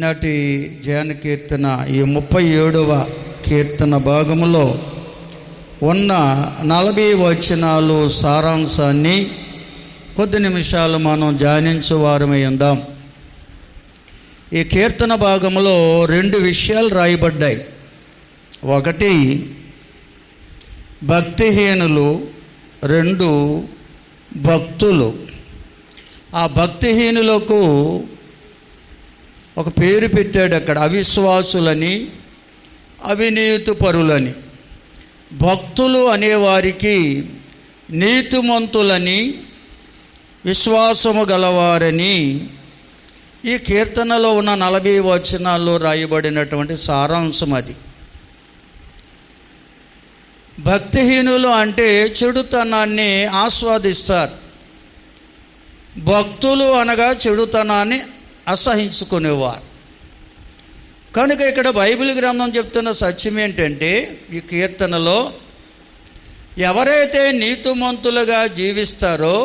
ఈనాటి ధ్యాన కీర్తన ఈ 37వ కీర్తన భాగములో ఉన్న 40 వచనాలు సారాంశాన్ని కొద్ది నిమిషాలు మనం ధ్యానించువారమై ఉందాం. ఈ కీర్తన భాగంలో 2 విషయాలు రాయబడ్డాయి. ఒకటి భక్తిహీనులు, 2 భక్తులు. ఆ భక్తిహీనులకు ఒక పేరు పెట్టాడు అక్కడ, అవిశ్వాసులని, అవినీతి పరులని. భక్తులు అనేవారికి నీతిమంతులని, విశ్వాసము గలవారని ఈ కీర్తనలో ఉన్న 40 వచనాల్లో రాయబడినటువంటి సారాంశం అది. భక్తిహీనులు అంటే చెడుతనాన్ని ఆస్వాదిస్తారు. భక్తులు అనగా చెడుతనాన్ని అసహించుకునేవారు. కనుక ఇక్కడ బైబిల్ గ్రంథం చెప్తున్న సత్యం ఏంటంటే, ఈ కీర్తనలో ఎవరైతే నీతిమంతులుగా జీవిస్తారో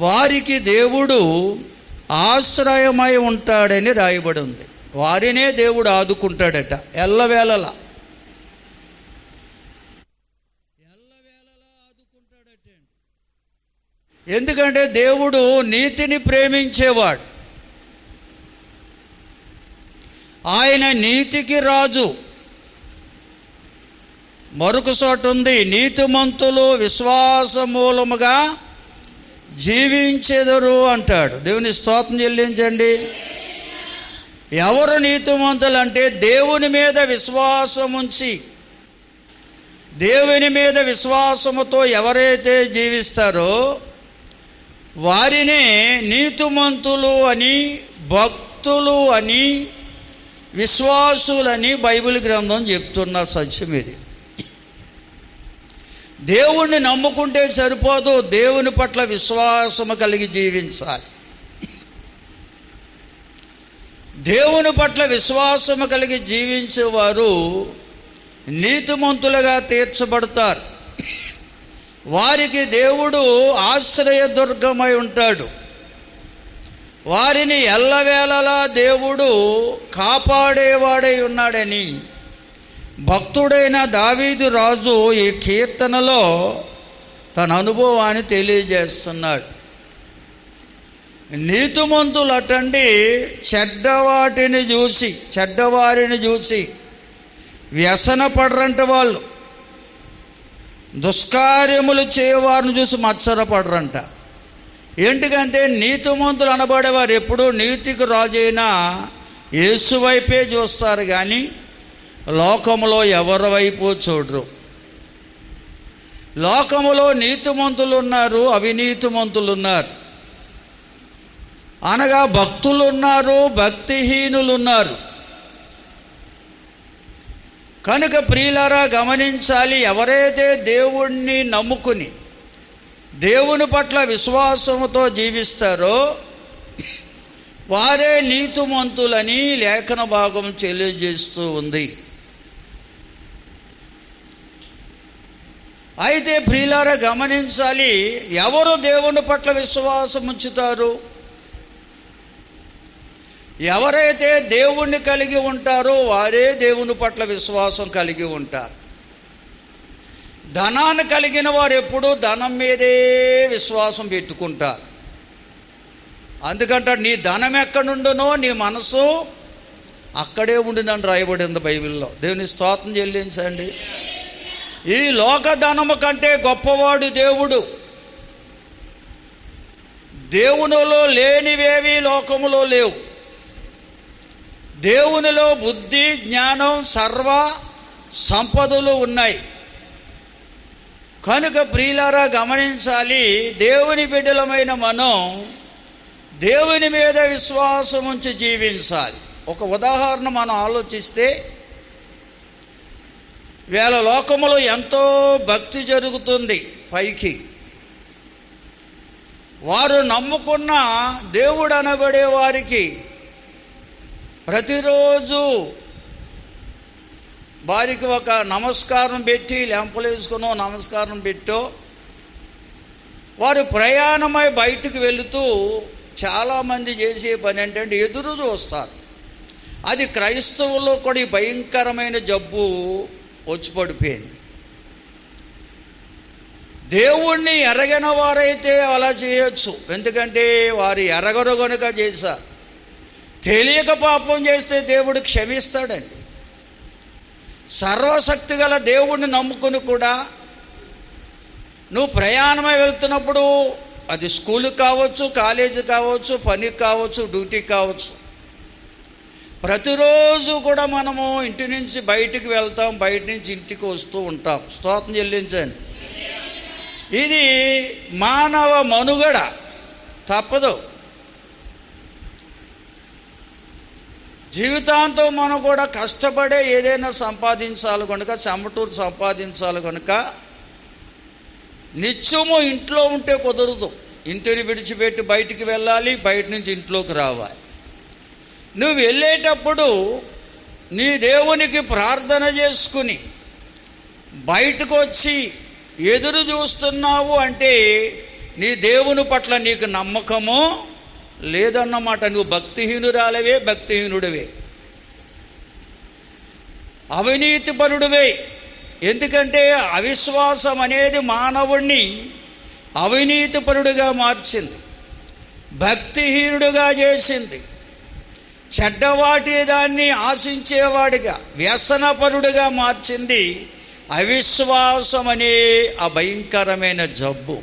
వారికి దేవుడు ఆశ్రయమై ఉంటాడని రాయబడి ఉంది. వారినే దేవుడు ఆదుకుంటాడట ఎల్లవేళలా ఆదుకుంటాడట. ఎందుకంటే దేవుడు నీతిని ప్రేమించేవాడు. ఆయన నీతికి రాజు. మరొక చోట ఉంది, నీతిమంతులు విశ్వాస మూలముగా జీవించెదరు అంటాడు. దేవుని స్తోత్రం చెల్లించండి. ఎవరు నీతిమంతులు అంటే దేవుని మీద విశ్వాసం ఉంచి, దేవుని మీద విశ్వాసముతో ఎవరైతే జీవిస్తారో వారినే నీతిమంతులు అని, భక్తులు అని, విశ్వాసులని బైబిల్ గ్రంథం చెప్తున్న సత్యం ఇది. దేవుణ్ణి నమ్ముకుంటే సరిపోదు, దేవుని పట్ల విశ్వాసము కలిగి జీవించాలి. దేవుని పట్ల విశ్వాసము కలిగి జీవించేవారు నీతిమంతులుగా తీర్చబడతారు. వారికి దేవుడు ఆశ్రయదుర్గమై ఉంటాడు. వారిని ఎల్లవేళలా దేవుడు కాపాడేవాడై ఉన్నాడని భక్తుడైన దావీదు రాజు ఈ కీర్తనలో తన అనుభవాన్ని తెలియజేస్తున్నాడు. నీతిమంతులు అటండి చెడ్డవారిని చూసి వ్యసన పడరంట. వాళ్ళు దుష్కార్యములు చేయవారిని చూసి మత్సరపడరంట. ఎందుకంటే నీతిమంతులు అనబడేవారు ఎప్పుడు నీతికి రాజైన యేసు వైపే చూస్తారు, కానీ లోకములో ఎవరి వైపు చూడరు. లోకములో నీతిమంతులు ఉన్నారు, అవినీతిమంతులు ఉన్నారు. అనగా భక్తులు ఉన్నారు, భక్తిహీనులు ఉన్నారు. కనుక ప్రియులారా గమనించాలి, ఎవరైతే దేవుణ్ణి నమ్ముకుని దేవుని పట్ల విశ్వాసముతో జీవిస్తారో వారే నీతిమంతులని లేఖన భాగం తెలియజేస్తూ ఉంది. అయితే ప్రియులారా గమనించాలి, ఎవరు దేవుని పట్ల విశ్వాసం ఉంచుతారు? ఎవరైతే దేవుణ్ణి కలిగి ఉంటారో వారే దేవుని పట్ల విశ్వాసం కలిగి ఉంటారు. ధనాన్ని కలిగిన వారు ఎప్పుడూ ధనం మీదే విశ్వాసం పెట్టుకుంటారు. అందుకంటే నీ ధనం ఎక్కడుండునో నీ మనసు అక్కడే ఉండినని రాయబడింది బైబిల్లో. దేవుని స్తోత్రం చెల్లించండి. ఈ లోక ధనము కంటే గొప్పవాడు దేవుడు. దేవునిలో లేనివేవి లోకములో లేవు. దేవునిలో బుద్ధి, జ్ఞానం, సర్వ సంపదలు ఉన్నాయి. కనుక ప్రియులారా గమనించాలి, దేవుని బిడ్డలమైన మనం దేవుని మీద విశ్వాసం ఉంచి జీవించాలి. ఒక ఉదాహరణ మనం ఆలోచిస్తే, వేళ లోకములో ఎంతో భక్తి జరుగుతుంది పైకి. వారు నమ్ముకున్న దేవుడు అనబడే వారికి ప్రతిరోజు వారికి ఒక నమస్కారం పెట్టి, లెంపలు వేసుకునో నమస్కారం పెట్టో వారు ప్రయాణమై బయటికి వెళుతూ చాలామంది చేసే పని ఏంటంటే ఎదురు చూస్తారు. అది క్రైస్తవుల్లో కూడా ఈ భయంకరమైన జబ్బు వచ్చి పడిపోయింది. దేవుణ్ణి ఎరగని వారైతే అలా చేయొచ్చు, ఎందుకంటే వారు ఎరగరు గనుక చేశారు. తెలియక పాపం చేస్తే దేవుడు క్షమిస్తాడండి. సర్వశక్తి గల దేవుణ్ణి నమ్ముకుని కూడా నువ్వు ప్రయాణమై వెళ్తున్నప్పుడు, అది స్కూల్కి కావచ్చు, కాలేజీ కావచ్చు, పనికి కావచ్చు, డ్యూటీకి కావచ్చు, ప్రతిరోజు కూడా మనము ఇంటి నుంచి బయటికి వెళ్తాం, బయట నుంచి ఇంటికి వస్తూ ఉంటాం. స్తోత్రం చెల్లించండి. ఇది మానవ మనుగడ, తప్పదు. జీవితాంతం మనం కూడా కష్టపడే ఏదైనా సంపాదించాలి కనుక, చెమటూరు సంపాదించాలి కనుక నిత్యము ఇంట్లో ఉంటే కుదరదు. ఇంటిని విడిచిపెట్టి బయటికి వెళ్ళాలి, బయట నుంచి ఇంట్లోకి రావాలి. నువ్వు వెళ్ళేటప్పుడు నీ దేవునికి ప్రార్థన చేసుకుని బయటకు వచ్చి ఎదురు చూస్తున్నావు అంటే నీ దేవుని పట్ల నీకు నమ్మకము లేదన్నమాట. నువ్వు భక్తిహీనురాలవే, భక్తిహీనుడివే, అవినీతిపరుడివే. ఎందుకంటే అవిశ్వాసం అనేది మానవుణ్ణి అవినీతిపరుడిగా మార్చింది, భక్తిహీనుడిగా చేసింది, చెడ్డవాటి దాన్ని ఆశించేవాడిగా, వ్యసనపరుడిగా మార్చింది. అవిశ్వాసం అనే ఆ భయంకరమైన జబ్బు,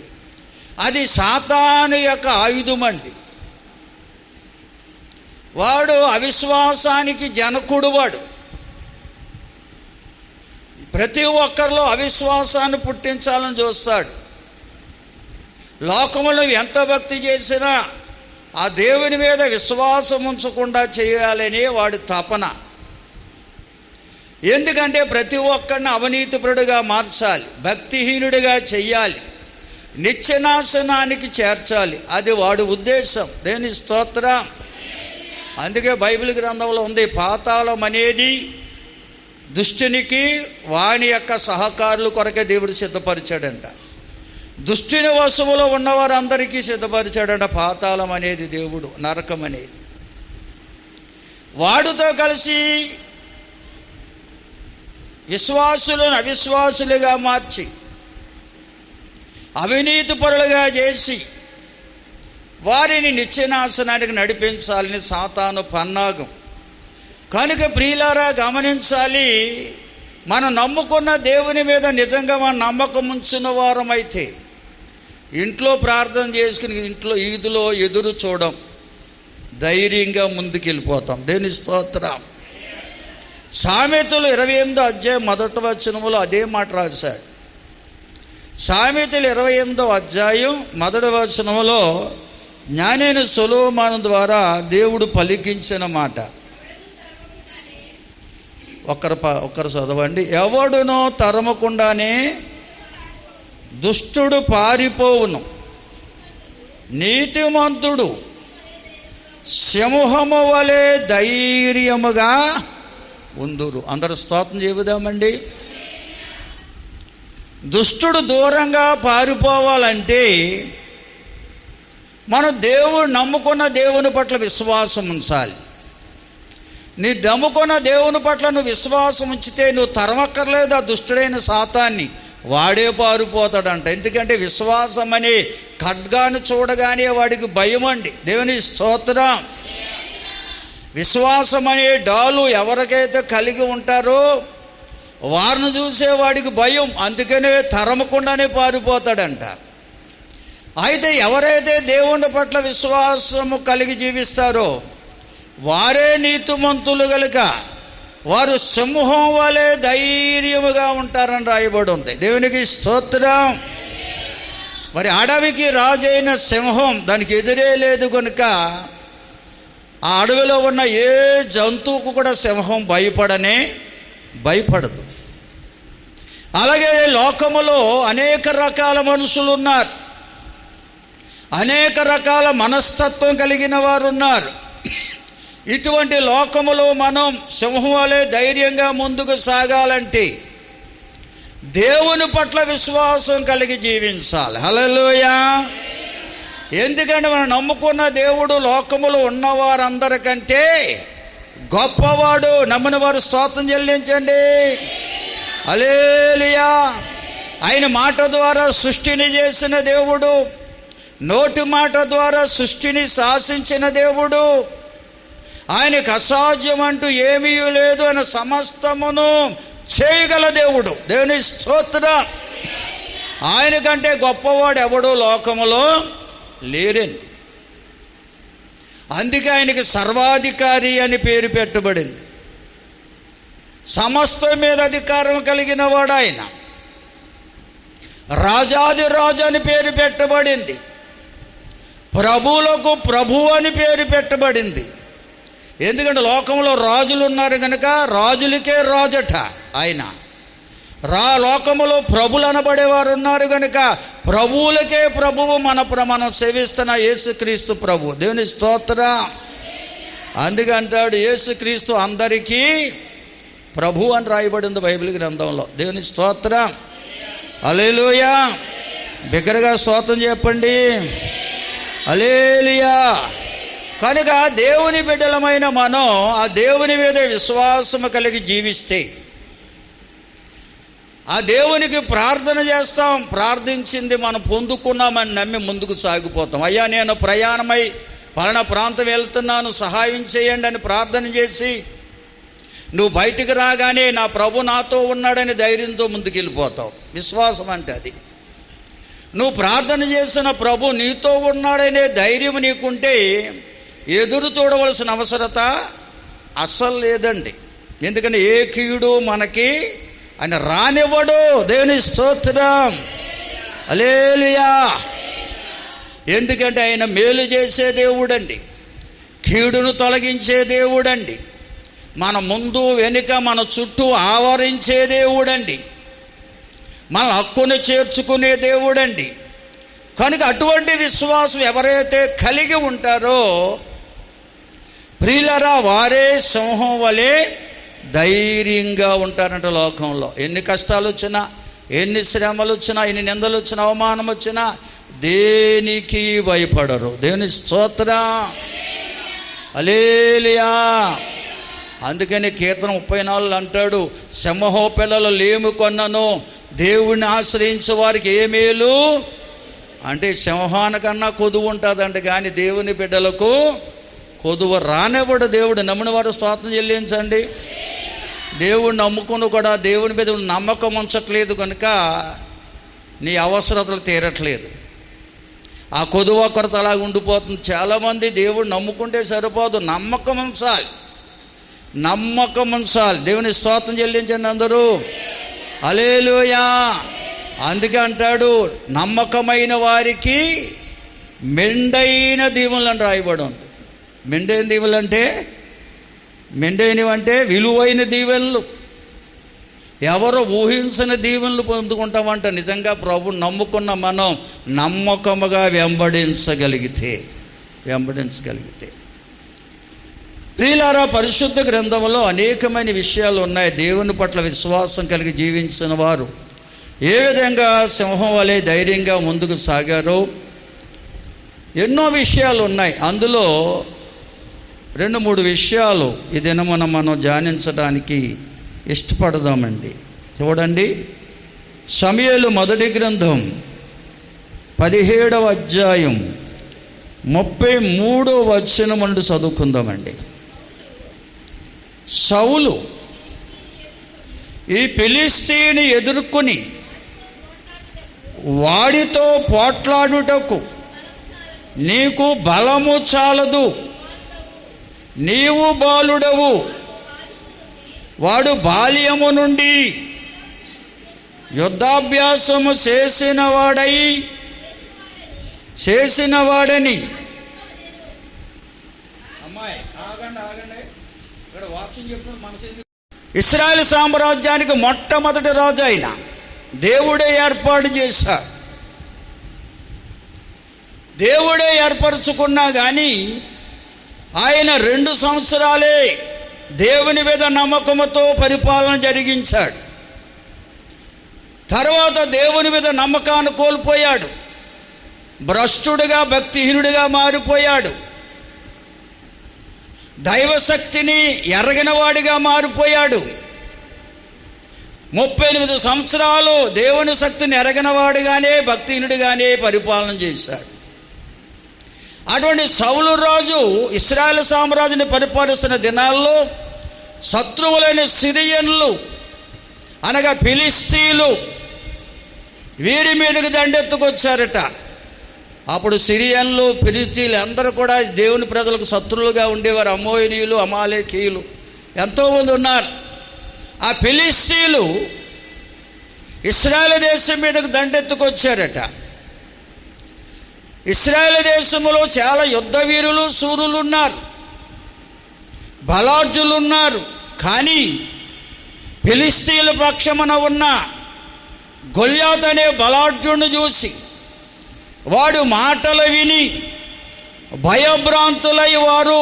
అది సాతాను యొక్క ఆయుధమండి. వాడు అవిశ్వాసానికి జనకుడు. వాడు ప్రతి ఒక్కరిలో అవిశ్వాసాన్ని పుట్టించాలని చూస్తాడు. లోకంలో ఎంత భక్తి చేసినా ఆ దేవుని మీద విశ్వాసం ఉంచకుండా చేయాలనే వాడి తపన. ఎందుకంటే ప్రతి ఒక్కరిని అవినీతిపరుడిగా మార్చాలి, భక్తిహీనుడిగా చెయ్యాలి, నిత్యనాశనానికి చేర్చాలి. అది వాడి ఉద్దేశం. దేని స్తోత్రం. అందుకే బైబిల్ గ్రంథంలో ఉంది, పాతాళం అనేది దుష్టునికి వాని యొక్క సహకారుల కొరకే దేవుడు సిద్ధపరిచాడంట. దుష్టుని వశములో ఉన్నవారందరికీ సిద్ధపరిచాడంట పాతాళం అనేది దేవుడు, నరకం అనేది. వాడితో కలిసి విశ్వాసులను అవిశ్వాసులుగా మార్చి అవినీతి పరులుగా చేసి వారిని నిత్యనాశనానికి నడిపించాలని సాతాను పన్నాగం. కనుక ప్రియులారా గమనించాలి, మనం నమ్ముకున్న దేవుని మీద నిజంగా మనం నమ్మకం ఉంచిన వారమైతే ఇంట్లో ప్రార్థన చేసుకుని ఇంట్లో ఈదులో ఎదురు చూడం, ధైర్యంగా ముందుకెళ్ళిపోతాం. దేని స్తోత్రం. సామెతలు 28వ అధ్యాయం 1వ వచనములో అదే మాట రాశాడు. సామెతలు 28వ అధ్యాయం 1వ వచనములో జ్ఞానైన సొలొమోను ద్వారా దేవుడు పలికించిన మాట. ఒక్కరు చదవండి. ఎవడునో తరమకుండానే దుష్టుడు పారిపోవును, నీతిమంతుడు సింహము వలె ధైర్యముగా ఉందురు. అందరూ స్తోత్రం చెబుదామండి. దుష్టుడు దూరంగా పారిపోవాలంటే మనం దేవుడు నమ్ముకున్న దేవుని పట్ల విశ్వాసం ఉంచాలి. నీ నమ్ముకున్న దేవుని పట్ల నువ్వు విశ్వాసం ఉంచితే నువ్వు తరమక్కర్లేదు ఆ దుష్టుడైన సాతాన్ని, వాడే పారిపోతాడంట. ఎందుకంటే విశ్వాసం అనే ఖడ్గాను చూడగానే వాడికి భయం అండి. దేవుని స్తోత్రం. విశ్వాసం అనే డాలు ఎవరికైతే కలిగి ఉంటారో వారిని చూసే వాడికి భయం, అందుకనే తరమకుండానే పారిపోతాడంట. అయితే ఎవరైతే దేవుని పట్ల విశ్వాసము కలిగి జీవిస్తారో వారే నీతిమంతులు గనుక వారు సింహం వలె ధైర్యముగా ఉంటారని రాయబడి ఉంది. దేవునికి స్తోత్రం. మరి అడవికి రాజైన సింహం, దానికి ఎదురే లేదు కనుక ఆ అడవిలో ఉన్న ఏ జంతువుకు కూడా సింహం భయపడదు. అలాగే లోకములో అనేక రకాల మనుషులు ఉన్నారు, అనేక రకాల మనస్తత్వం కలిగిన వారు ఉన్నారు. ఇటువంటి లోకములో మనం సింహం వలె ధైర్యంగా ముందుకు సాగాలంటే దేవుని పట్ల విశ్వాసం కలిగి జీవించాలి. హల్లెలూయా. ఎందుకంటే మనం నమ్ముకున్న దేవుడు లోకములో ఉన్నవారందరికంటే గొప్పవాడు. నమ్మిన వారు స్తోత్రం చెల్లించండి. హల్లెలూయా. ఆయన మాట ద్వారా సృష్టిని చేసిన దేవుడు, నోటి మాట ద్వారా సృష్టిని శాసించిన దేవుడు. ఆయనకు అసాధ్యం అంటూ ఏమీ లేదు. ఆయన సమస్తమును చేయగల దేవుడు. దేవుని స్తోత్రం. ఆయన కంటే గొప్పవాడు ఎవడో లోకములో లేరండి. అందుకే ఆయనకి సర్వాధికారి అని పేరు పెట్టబడింది. సమస్తం మీద అధికారం కలిగిన వాడు ఆయన. రాజాది రాజు అని పేరు పెట్టబడింది. ప్రభువులకు ప్రభు అని పేరు పెట్టబడింది. ఎందుకంటే లోకంలో రాజులు ఉన్నారు కనుక రాజులకే రాజట ఆయన. లోకములో ప్రభులు అనబడేవారు ఉన్నారు కనుక ప్రభువులకే ప్రభువు. మనం సేవిస్తున్న యేసుక్రీస్తు ప్రభు. దేవుని స్తోత్రం. అందుకంటాడు యేసుక్రీస్తు అందరికీ ప్రభు అని రాయబడింది బైబిల్ గ్రంథంలో. దేవుని స్తోత్రం. హల్లెలూయా. బిగ్గరగా స్తోత్రం చెప్పండి. హల్లెలూయా. కనుక దేవుని బిడ్డలమైన మనం ఆ దేవుని మీద విశ్వాసము కలిగి జీవిస్తే, ఆ దేవునికి ప్రార్థన చేస్తాం. ప్రార్థించింది మనం పొందుకున్నామని నమ్మి ముందుకు సాగిపోతాం. అయ్యా, నేను ప్రయాణమై పలానా ప్రాంతం వెళ్తున్నాను, సహాయం చేయండి అని ప్రార్థన చేసి నువ్వు బయటికి రాగానే నా ప్రభు నాతో ఉన్నాడని ధైర్యంతో ముందుకు వెళ్ళిపోతావు. విశ్వాసం అంటే అది. నువ్వు ప్రార్థన చేసిన ప్రభు నీతో ఉన్నాడనే ధైర్యం నీకుంటే ఎదురు చూడవలసిన అవసరత అస్సలు లేదండి. ఎందుకంటే ఏ కీడు మనకి ఆయన రానివ్వడు. దేవుని స్తోత్రం. హల్లెలూయా. ఎందుకంటే ఆయన మేలు చేసే దేవుడండి, కీడును తొలగించే దేవుడండి, మన ముందు వెనుక మన చుట్టూ ఆవరించే దేవుడండి, మన హక్కును చేర్చుకునే దేవుడండి. కనుక అటువంటి విశ్వాసం ఎవరైతే కలిగి ఉంటారో ప్రియులారా, వారే సింహం వలె ధైర్యంగా ఉంటారంట. లోకంలో ఎన్ని కష్టాలు వచ్చినా, ఎన్ని శ్రమలు వచ్చినా, ఎన్ని నిందలు వచ్చినా, అవమానం వచ్చినా దేనికి భయపడరు. దేవుని స్తోత్రం. హల్లెలూయా. అందుకని కీర్తన 34 అంటాడు, సింహం పిల్లలు లేము కొన్నను, దేవుణ్ణి ఆశ్రయించే వారికి ఏ మేలు అంటే సింహానికన్నా కొదువు ఉంటుందంట, కానీ దేవుని బిడ్డలకు కొదువ రానివ్వడు దేవుడు. నమ్మిన వాడు స్తోత్రం చెల్లించండి. దేవుడిని నమ్ముకుని కూడా దేవుని మీద నమ్మకం ఉంచట్లేదు కనుక నీ అవసరతలు తీరట్లేదు. ఆ కొదువ కొరత అలాగ ఉండిపోతుంది. చాలామంది దేవుడిని నమ్ముకుంటే సరిపోదు, నమ్మకం ఉంచాలి. నమ్మకం ఉంచాలి. దేవుని స్తోత్రం చెల్లించండి అందరూ. హల్లెలూయా. అందుకే అంటాడు, నమ్మకమైన వారికి మెండైన దీవెనలు అని రాయబడి ఉంది. మెండైన దీవెనలు అంటే, మెండైనవి అంటే విలువైన దీవెనలు. ఎవరో ఊహించిన దీవెనలు పొందుకుంటామంట. నిజంగా ప్రభువు నమ్ముకున్న మనం నమ్మకముగా వెంబడించగలిగితే ప్రియులారా, పరిశుద్ధ గ్రంథంలో అనేకమైన విషయాలు ఉన్నాయి. దేవుని పట్ల విశ్వాసం కలిగి జీవించిన వారు ఏ విధంగా సింహం వలె ధైర్యంగా ముందుకు సాగారో ఎన్నో విషయాలు ఉన్నాయి. అందులో 2-3 విషయాలు ఈ దినమున మనం ధ్యానించడానికి ఇష్టపడదామండి. చూడండి, సమూయేలు మొదటి గ్రంథం 17వ అధ్యాయం 33వ వచనం నుండి చదువుకుందామండి. సౌలు ఈ ఫిలిష్తీయుని ఎదుర్కొని వాడితో పోట్లాడుటకు నీకు బలము చాలదు, నీవు బాలుడవు, వాడు బాల్యము నుండి యుద్ధాభ్యాసము చేసినవాడని. అమ్మాయి ఆగండి, ఇక్కడ వాక్యం చెప్పిన మనసు. ఇశ్రాయేలు సామ్రాజ్యానికి మొట్టమొదటి రాజు అయిన దేవుడే ఏర్పాటు చేశాడు. దేవుడే ఏర్పరచుకున్నా కానీ ఆయన 2 సంవత్సరాలే దేవుని మీద నమ్మకముతో పరిపాలన జరిగించాడు. తర్వాత దేవుని మీద నమ్మకాన్ని కోల్పోయాడు, భ్రష్టుడిగా భక్తిహీనుడిగా మారిపోయాడు. దైవశక్తిని ఎరగినవాడిగా మారిపోయాడు. 38 సంవత్సరాలు దేవుని శక్తిని ఎరగినవాడుగానే, భక్తిహీనుడిగానే పరిపాలన చేశాడు. అటువంటి సౌలు రాజు ఇశ్రాయేలు సామ్రాజ్యాన్ని పరిపాలిస్తున్న దినాల్లో శత్రువులైన సిరియన్లు అనగా ఫిలిస్తీన్లు వీరి మీదకి దండెత్తుకొచ్చారట. అప్పుడు సిరియన్లు, ఫిలిస్తీన్లు అందరూ కూడా దేవుని ప్రజలకు శత్రువులుగా ఉండేవారు. అమోనీయులు, అమాలేకీయులు ఎంతోమంది ఉన్నారు. ఆ ఫిలిస్తీన్లు ఇశ్రాయేలు దేశం మీదకు దండెత్తుకొచ్చారట. ఇశ్రాయేలు దేశంలో చాలా యుద్ధ వీరులు, శూరులు ఉన్నారు, బలాఢ్యులు ఉన్నారు. కానీ ఫిలిస్తీన్ల పక్షమున ఉన్న గొల్యాతు అనే బలాఢ్యుడిని చూసి వాడు మాటలు విని భయభ్రాంతులై వారు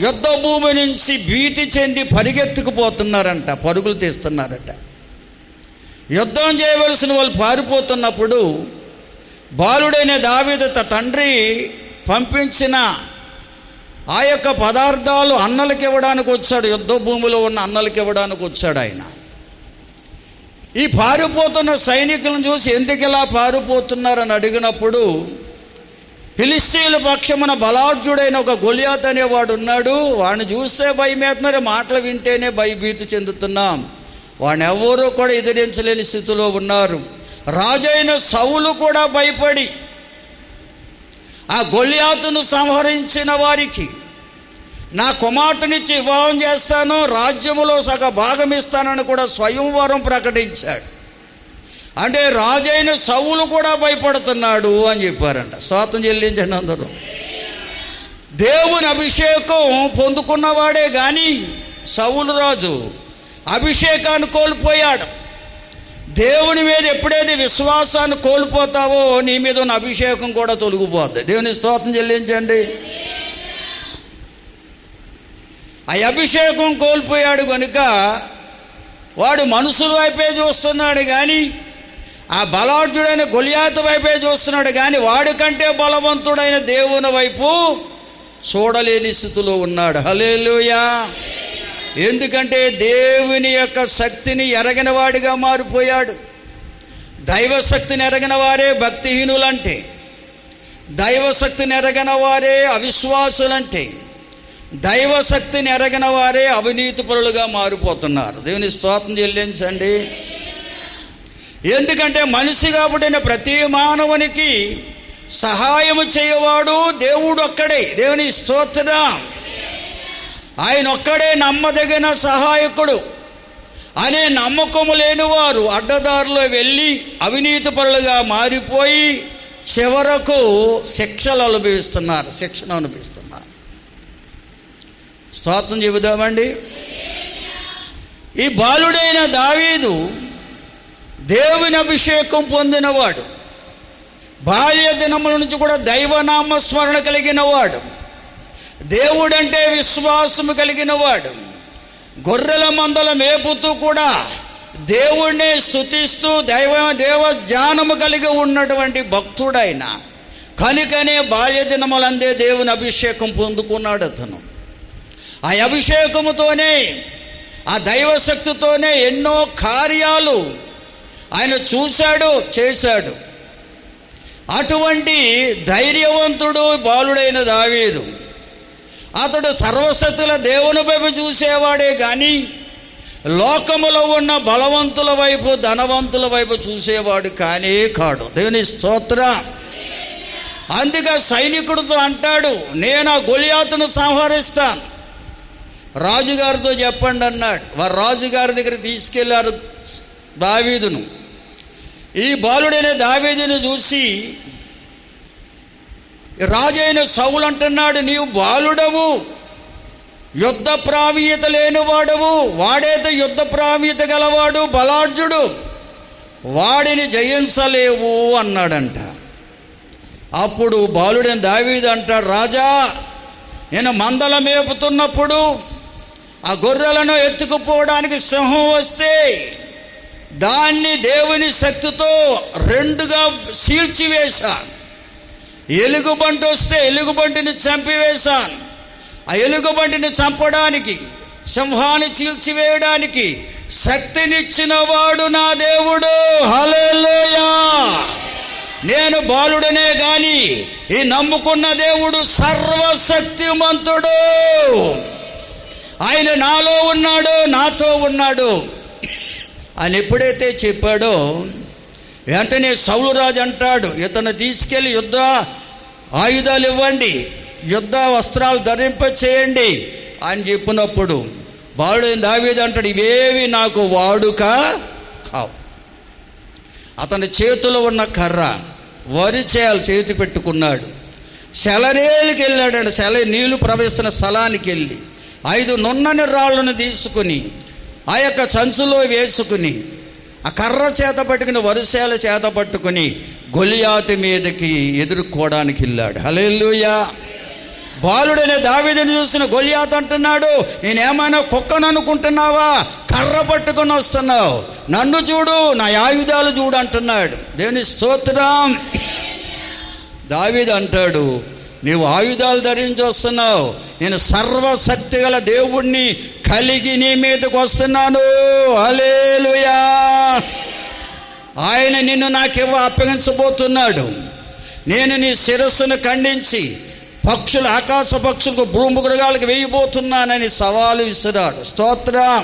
యుద్ధ భూమి నుంచి భీతి చెంది పరిగెత్తుకుపోతున్నారంట, పరుగులు తీస్తున్నారట. యుద్ధం చేయవలసిన వాళ్ళు పారిపోతున్నప్పుడు బాలుడైన దావీదు తండ్రి పంపించిన ఆ యొక్క పదార్థాలు అన్నలకు ఇవ్వడానికి వచ్చాడు. యుద్ధ భూమిలో ఉన్న అన్నలకు ఇవ్వడానికి వచ్చాడు ఆయన. ఈ పారిపోతున్న సైనికులను చూసి ఎందుకు ఇలా పారిపోతున్నారని అడిగినప్పుడు ఫిలిస్తీన్ల పక్షమున బలాఢ్యుడైన ఒక గొల్యాతు అనేవాడు ఉన్నాడు, వాడిని చూస్తే భయమేస్తున్నారు, మాటలు వింటేనే భయభీతి చెందుతున్నాం, వాడిని ఎవరూ కూడా ఎదిరించలేని స్థితిలో ఉన్నారు. రాజైన సౌలు కూడా భయపడి ఆ గొల్యాతును సంహరించిన వారికి నా కుమార్తెనిచ్చి వివాహం చేస్తాను, రాజ్యములో సగ భాగం ఇస్తానని కూడా స్వయంవరం ప్రకటించాడు. అంటే రాజైన సౌలు కూడా భయపడుతున్నాడు అని చెప్పారంట. స్తోత్రం చెల్లించండి అందరూ. దేవుని అభిషేకం పొందుకున్నవాడే కానీ సౌలు రాజు అభిషేకాన్ని కోల్పోయాడు. దేవుని మీద ఎప్పుడైతే విశ్వాసాన్ని కోల్పోతావో నీ మీద ఉన్న అభిషేకం కూడా తొలగిపోద్ది. దేవుని స్తోత్రం చెల్లించండి. ఆ అభిషేకం కోల్పోయాడు కనుక వాడు మనుషుల వైపే చూస్తున్నాడు కానీ, ఆ బలాఢ్యుడైన గొల్యాతు వైపే చూస్తున్నాడు కానీ వాడికంటే బలవంతుడైన దేవుని వైపు చూడలేని స్థితిలో ఉన్నాడు. హల్లెలూయా. ఎందుకంటే దేవుని యొక్క శక్తిని ఎరగిన వాడిగా మారిపోయాడు. దైవశక్తిని ఎరగిన వారే భక్తిహీనులంటే, దైవశక్తిని ఎరగిన వారే అవిశ్వాసులంటే, దైవశక్తిని ఎరగిన వారే అవినీతిపరులుగా మారిపోతున్నారు. దేవుని స్తోత్రం చెల్లించండి. ఎందుకంటే మనిషిగా పుట్టిన ప్రతి మానవునికి సహాయం చేయవాడు దేవుడు ఒక్కడే. దేవుని స్తోత్రం. ఆయన ఒక్కడే నమ్మదగిన సహాయకుడు అనే నమ్మకము లేనివారు అడ్డదారిలో వెళ్ళి అవినీతిపరులుగా మారిపోయి చివరకు శిక్షను అనుభవిస్తున్నారు. స్తోత్రం చెబుదామండి. ఈ బాలుడైన దావీదు దేవుని అభిషేకం పొందినవాడు, బాల్య దినముల నుంచి కూడా దైవనామ స్మరణ కలిగిన వాడు, దేవుడంటే విశ్వాసము కలిగిన వాడు, గొర్రెల మందల మేపుతూ కూడా దేవుణ్ణి స్తుతిస్తూ దేవ జ్ఞానము కలిగి ఉన్నటువంటి భక్తుడైన కనుకనే బాల్య దినములందే దేవుని అభిషేకం పొందుకున్నాడు అతను. ఆ అభిషేకముతోనే, ఆ దైవశక్తితోనే ఎన్నో కార్యాలు ఆయన చూశాడు, చేశాడు. అటువంటి ధైర్యవంతుడు బాలుడైన దావీదు. అతడు సర్వశక్తుల దేవుని వైపు చూసేవాడే కానీ లోకములో ఉన్న బలవంతుల వైపు, ధనవంతుల వైపు చూసేవాడు కానే కాడు. దేవుని స్తోత్రం. అందుకే సైనికుడితో అంటాడు, నేను ఆ గొల్యాతును సంహరిస్తాను, రాజుగారితో చెప్పండి అన్నాడు. వారు రాజుగారి దగ్గర తీసుకెళ్లారు దావీదును. ఈ బాలుడైన దావీదును చూసి రాజైన సౌలు అంటున్నాడు, నీవు బాలుడవు, యుద్ధ ప్రావీణ్యత లేనివాడవు, వాడైతే యుద్ధ ప్రావీణ్యత గలవాడు, బలాఢ్యుడు, వాడిని జయించలేవు అన్నాడంట. అప్పుడు బాలుడైన దావీదు అంటాడు, రాజా, నేను మందల మేపుతున్నప్పుడు ఆ గొర్రెలను ఎత్తుకుపోవడానికి సింహం వస్తే దాన్ని దేవుని శక్తితో రెండుగా చీల్చివేశాను. ఎలుగుబంటి వస్తే ఎలుగుబంటిని చంపివేశాను. ఆ ఎలుగుబంటిని చంపడానికి, సింహాన్ని చీల్చివేయడానికి శక్తినిచ్చిన వాడు నా దేవుడు. హల్లెలూయా. నేను బాలుడనే గాని ఈ నమ్ముకున్న దేవుడు సర్వశక్తిమంతుడు. ఆయన నాలో ఉన్నాడు, నాతో ఉన్నాడు అని ఎప్పుడైతే చెప్పాడో వెంటనే సౌలు రాజు అంటాడు, ఇతను తీసుకెళ్ళి యుద్ధ ఆయుధాలు ఇవ్వండి, యుద్ధ వస్త్రాలు ధరింప చేయండి అని చెప్పినప్పుడు బాలుడైన దావీదు అంటాడు, ఇవేవి నాకు వాడుక కావు. అతని చేతిలో ఉన్న కర్ర వరి చేయాలి చేతి పెట్టుకున్నాడు. సెలరేలుకి వెళ్ళాడు. నీళ్లు ప్రవహిస్తున్న స్థలానికి వెళ్ళి 5 నున్నని రాళ్ళను తీసుకుని ఆ యొక్క సంచులో వేసుకుని ఆ కర్ర చేత పట్టుకుని వరిసేల చేత పట్టుకుని గొలియాతు మీదకి ఎదుర్కోవడానికి వెళ్ళాడు. హల్లెలూయా. బాలుడైన దావీదుని చూసిన గొలియాతు అంటున్నాడు, నేనేమైనా కుక్కను అనుకుంటున్నావా? కర్ర పట్టుకొని వస్తున్నావు, నన్ను చూడు, నా ఆయుధాలు చూడు అంటున్నాడు. దేవుని స్తోత్రం. దావీదు అంటాడు, నీవు ఆయుధాలు ధరించి వస్తున్నావు, నేను సర్వశక్తి గల దేవుణ్ణి కలిగి నీ మీదకు వస్తున్నాను. హల్లెలూయా. ఆయన నిన్ను నాకేవో అప్పగించబోతున్నాడు. నేను నీ శిరస్సును ఖండించి పక్షులు, ఆకాశ పక్షులకు, భూమి మృగాలకు వేయబోతున్నానని సవాలు విసిరాడు. స్తోత్రం.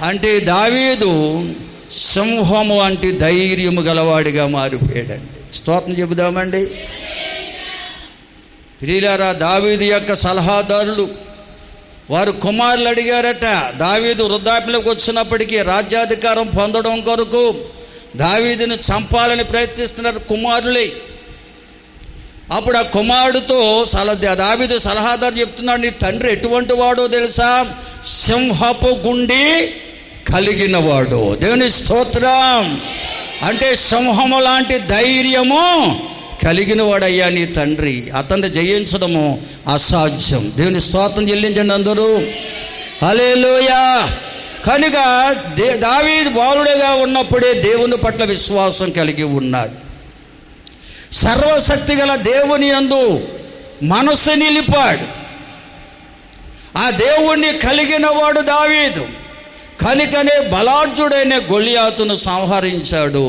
అంటే దావీదు సింహము అంటే ధైర్యము గలవాడిగా మారిపోయాడండి. స్తోత్రం చెబుదామండి. ప్రియులారా, దావీదు యొక్క సలహాదారులు వారు కుమారులు అడిగారట. దావీదు వృద్ధాప్యంలోకి వచ్చినప్పటికీ రాజ్యాధికారం పొందడం కొరకు దావీదును చంపాలని ప్రయత్నిస్తున్నారు కుమారులే. అప్పుడు ఆ కుమారుడితో దావీదు సలహాదారు చెప్తున్నాడు, నీ తండ్రి ఎటువంటి వాడో తెలుసా? సింహపు గుండి కలిగిన వాడు. దేవుని స్తోత్రం. అంటే సింహము లాంటి ధైర్యము కలిగిన వాడయ్యా నీ తండ్రి. అతన్ని జయించడము అసాధ్యం. దేవుని స్తోత్రం చెల్లించండి అందరూ. హల్లెలూయా. కనుక దావీదు బాలుడిగా ఉన్నప్పుడే దేవుని పట్ల విశ్వాసం కలిగి ఉన్నాడు. సర్వశక్తి గల దేవుని యందు మనస్సు నిలిపాడు. ఆ దేవుణ్ణి కలిగిన వాడు దావీదు. కనుకనే బలాఢ్యుడైన గొలియాతును సంహరించాడు,